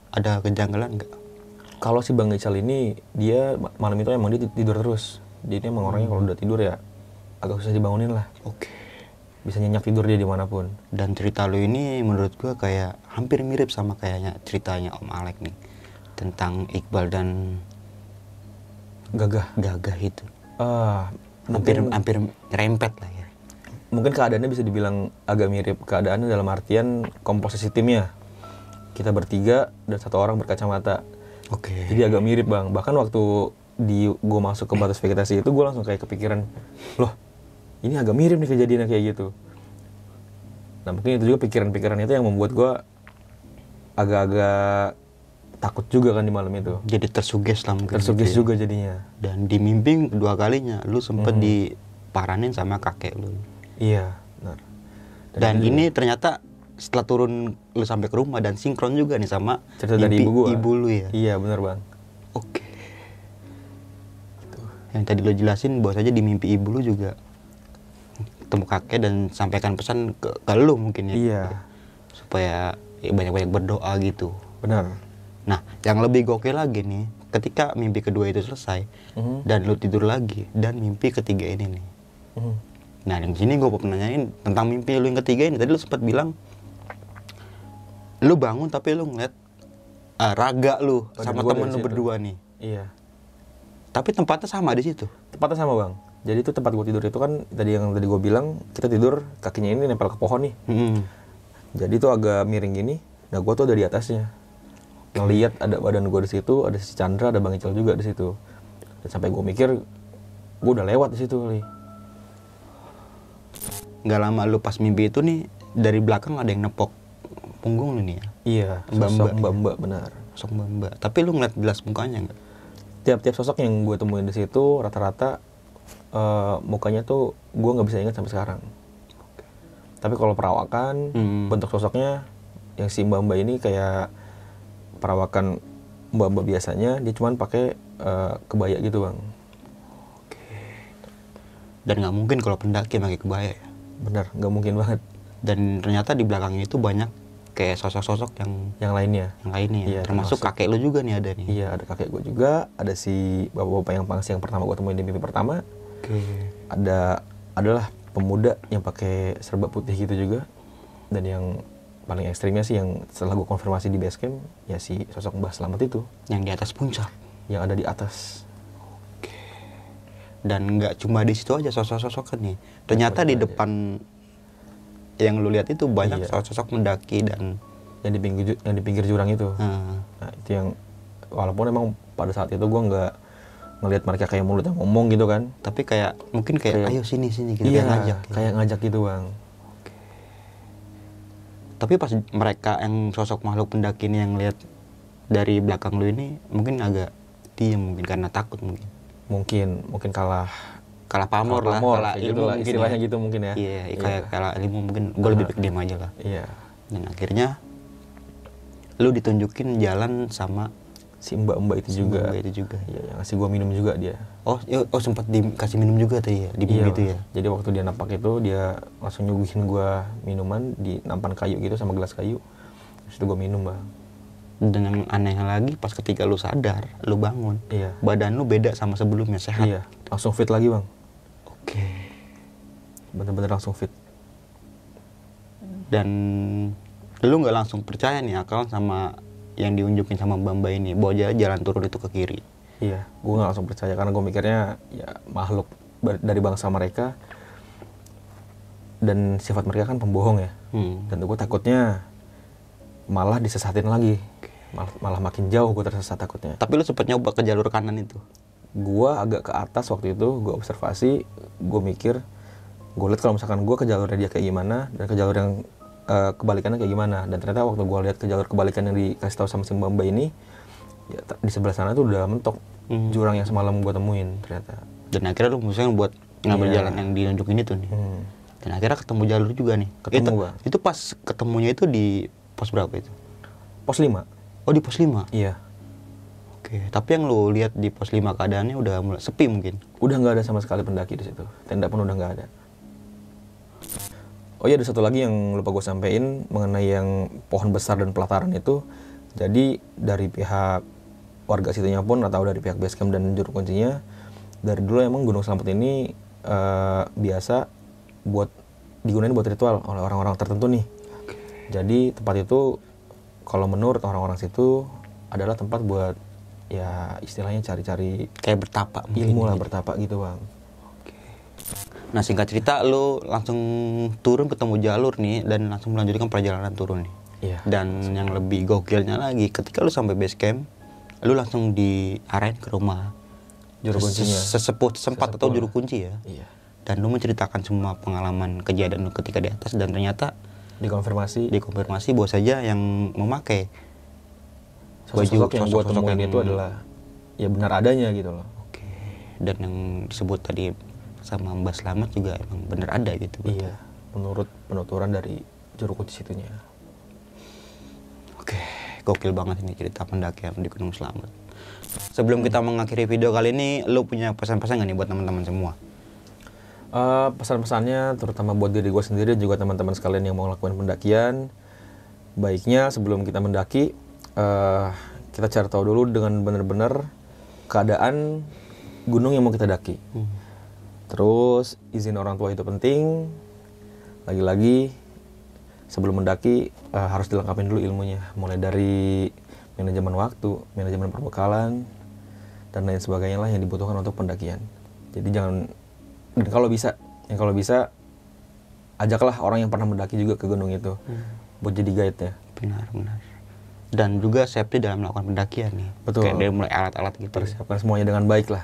ada kejanggalan nggak? Kalau si Bang Ical ini, dia malam itu emang dia tidur terus. Jadi emang orangnya kalau udah tidur ya agak susah dibangunin lah. Oke. Bisa nyenyak tidur dia dimanapun. Dan cerita lu ini menurut gua kayak hampir mirip sama kayaknya ceritanya Om Alek nih. Tentang Iqbal dan Gagah itu. Hampir rempet lah ya. Mungkin keadaannya bisa dibilang agak mirip. Keadaannya dalam artian komposisi timnya. Kita bertiga dan satu orang berkacamata. Oke. Jadi agak mirip bang. Bahkan waktu gue masuk ke batas vegetasi itu gue langsung kayak kepikiran, loh ini agak mirip nih kejadiannya kayak gitu. Nah mungkin itu juga pikiran-pikiran itu yang membuat gue agak-agak takut juga kan di malam itu. Jadi tersuges lah mungkin. Tersuges gitu ya. juga jadinya. Dan di mimpi kedua kalinya lu sempet diparanin sama kakek lu. Iya, benar. Dan ini ternyata setelah turun lu sampai ke rumah dan sinkron juga nih sama cerita dari mimpi ibu gue. lu ya. Iya benar bang. Oke. Yang tadi lo jelasin bahwa saja di mimpi ibu lu juga ketemu kakek dan sampaikan pesan ke lu mungkin ya. Iya. Supaya ya, banyak-banyak berdoa gitu. Benar. Nah, yang lebih gokil lagi nih, ketika mimpi kedua itu selesai dan lu tidur lagi dan mimpi ketiga ini nih. Nah, di sini gue mau nanyain tentang mimpi lu yang ketiga ini. Tadi lu sempat bilang lu bangun tapi lu ngeliat raga lu sama gua temen dari lu situ. berdua nih. Iya. Tapi tempatnya sama di situ. Tempatnya sama bang. Jadi itu tempat gue tidur itu kan tadi gue bilang kita tidur kakinya ini nempel ke pohon nih. Jadi itu agak miring gini. Nah gue tuh ada di atasnya. Ngeliat ada badan gue di situ, ada si Chandra, ada Bang Ical juga di situ. Dan sampai gue mikir gue udah lewat di situ kali. Nggak lama lu pas mimpi itu nih dari belakang ada yang nepok punggung lu nih ya. Iya. Sosok mbak-mbak benar. Sosok mbak. Tapi lu ngeliat jelas mukanya nggak? Tiap-tiap sosok yang gue temuin di situ rata-rata mukanya tuh gue nggak bisa ingat sampai sekarang. Tapi kalau perawakan, bentuk sosoknya yang si mbak-mbak ini kayak perawakan mbak-mbak biasanya, dia cuman pakai kebaya gitu bang. Dan nggak mungkin kalau pendaki pakai kebaya ya. Bener, nggak mungkin banget. Dan ternyata di belakangnya itu banyak kayak sosok-sosok Yang lainnya. ya. Termasuk kakek lu juga nih ada nih. Iya, ada kakek gue juga, ada si bapak-bapak yang pangsi yang pertama gue temuin di mimpi pertama. Adalah pemuda yang pakai serba putih gitu juga. Dan yang paling ekstrimnya sih yang setelah gue konfirmasi di base camp, ya si sosok Mbah Slamet itu. Yang di atas puncak. Yang ada di atas. Dan nggak cuma di situ aja sosok-sosok kan nih. Ternyata di depan yang lu lihat itu banyak sosok mendaki dan yang di pinggir jurang itu. Nah, itu yang walaupun emang pada saat itu gue nggak ngelihat mereka kayak mulut yang ngomong gitu kan. Tapi kayak mungkin kayak ayo sini gitu iya, kayak ngajak gitu bang. Tapi pas mereka yang sosok makhluk pendaki ini yang lihat dari belakang lu ini mungkin agak diem mungkin karena takut mungkin. Mungkin kalah pamor lah, kalah ilmu gitu mungkin istilahnya ya. Gitu mungkin ya. Iya, kayak kalah ilmu mungkin gue lebih baik diam aja lah. Iya. Dan akhirnya lu ditunjukin jalan sama si mbak-mbak itu juga. Iya, yang ngasih gua minum juga dia. Oh sempat dikasih minum juga tadi ya di mimpi itu ya. Jadi waktu dia napak itu dia langsung nyuguhin gua minuman di nampan kayu gitu sama gelas kayu. Terus itu gua minum bang. Dan yang aneh lagi pas ketika lu sadar, lu bangun, badan lu beda sama sebelumnya, sehat. Iya, langsung fit lagi bang. Oke. Bener-bener langsung fit. Dan lu nggak langsung percaya nih akal sama yang diunjukin sama Mbak ini, bahwa jalan turun itu ke kiri. Iya, gue nggak langsung percaya karena gue mikirnya ya makhluk dari bangsa mereka dan sifat mereka kan pembohong ya. Dan gue takutnya malah disesatin lagi. Malah makin jauh gue tersesat takutnya. Tapi lu sempet nyoba ke jalur kanan itu? Gue agak ke atas waktu itu, gue observasi, gue mikir, gue lihat kalau misalkan gue ke jalurnya dia kayak gimana dan ke jalur yang kebalikannya kayak gimana. Dan ternyata waktu gue lihat ke jalur kebalikan yang dikasih tahu sama si Mbak ini, ya, di sebelah sana tuh udah mentok jurang yang semalam gue temuin ternyata. Dan akhirnya lu misalnya buat ngambil jalan yang ditunjukin itu nih. Dan akhirnya ketemu jalur juga nih. Itu pas ketemunya itu di pos berapa itu? Pos 5. Oh di pos 5? Iya. Oke, tapi yang lu lihat di pos 5 keadaannya udah mulai sepi mungkin? Udah nggak ada sama sekali pendaki di situ. Tenda pun udah nggak ada. Oh iya, ada satu lagi yang lupa gue sampein mengenai yang pohon besar dan pelataran itu. Jadi dari pihak warga situnya pun atau dari pihak base camp dan juru kuncinya, dari dulu emang Gunung Slamet ini biasa digunakan buat ritual oleh orang-orang tertentu nih. Jadi tempat itu kalau menurut orang-orang situ adalah tempat buat ya istilahnya cari-cari kayak bertapa ilmu lah, bertapa gitu bang. Nah singkat cerita lu langsung turun ketemu jalur nih dan langsung melanjutkan perjalanan turun nih. Iya. Dan yang lebih gokilnya lagi ketika lu sampai base camp, lu langsung diarahin ke rumah juru kuncinya, sesepuh sempat atau juru kunci ya. Iya. Dan lu menceritakan semua pengalaman kejadian lu ketika di atas dan ternyata dikonfirmasi bahwa saja yang memakai sosok yang gue temuin itu adalah ya benar adanya gitu loh. Oke. Dan yang disebut tadi sama Mbak Slamet juga emang benar ada gitu. Iya, menurut penuturan dari juru kunci situnya. Oke, gokil banget ini cerita pendakian di Gunung Slamet. Sebelum kita mengakhiri video kali ini, lu punya pesan-pesan nggak nih buat teman-teman semua? Pesan-pesannya terutama buat diri gue sendiri juga teman-teman sekalian yang mau ngelakuin pendakian, baiknya sebelum kita mendaki kita cari tahu dulu dengan benar-benar keadaan gunung yang mau kita daki. Terus izin orang tua itu penting. Lagi-lagi sebelum mendaki harus dilengkapi dulu ilmunya, mulai dari manajemen waktu, manajemen perbekalan dan lain sebagainya lah yang dibutuhkan untuk pendakian. Jadi dan kalau bisa ajaklah orang yang pernah mendaki juga ke gunung itu buat jadi guide ya. Benar. Dan juga safety dalam melakukan pendakian nih. Betul. Kayak dari mulai alat-alat gitu. Persiapkan semuanya dengan baik lah.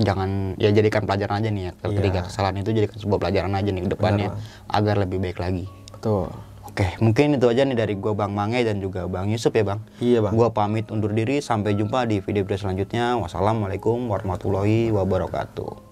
Jangan ya jadikan pelajaran aja nih ya. Ketika kesalahan itu jadikan sebuah pelajaran aja nih ke depannya agar lebih baik lagi. Betul. Oke, mungkin itu aja nih dari gua Bang Mange dan juga Bang Yusuf ya Bang. Iya Bang. Gua pamit undur diri, sampai jumpa di video-video selanjutnya. Wassalamualaikum warahmatullahi wabarakatuh.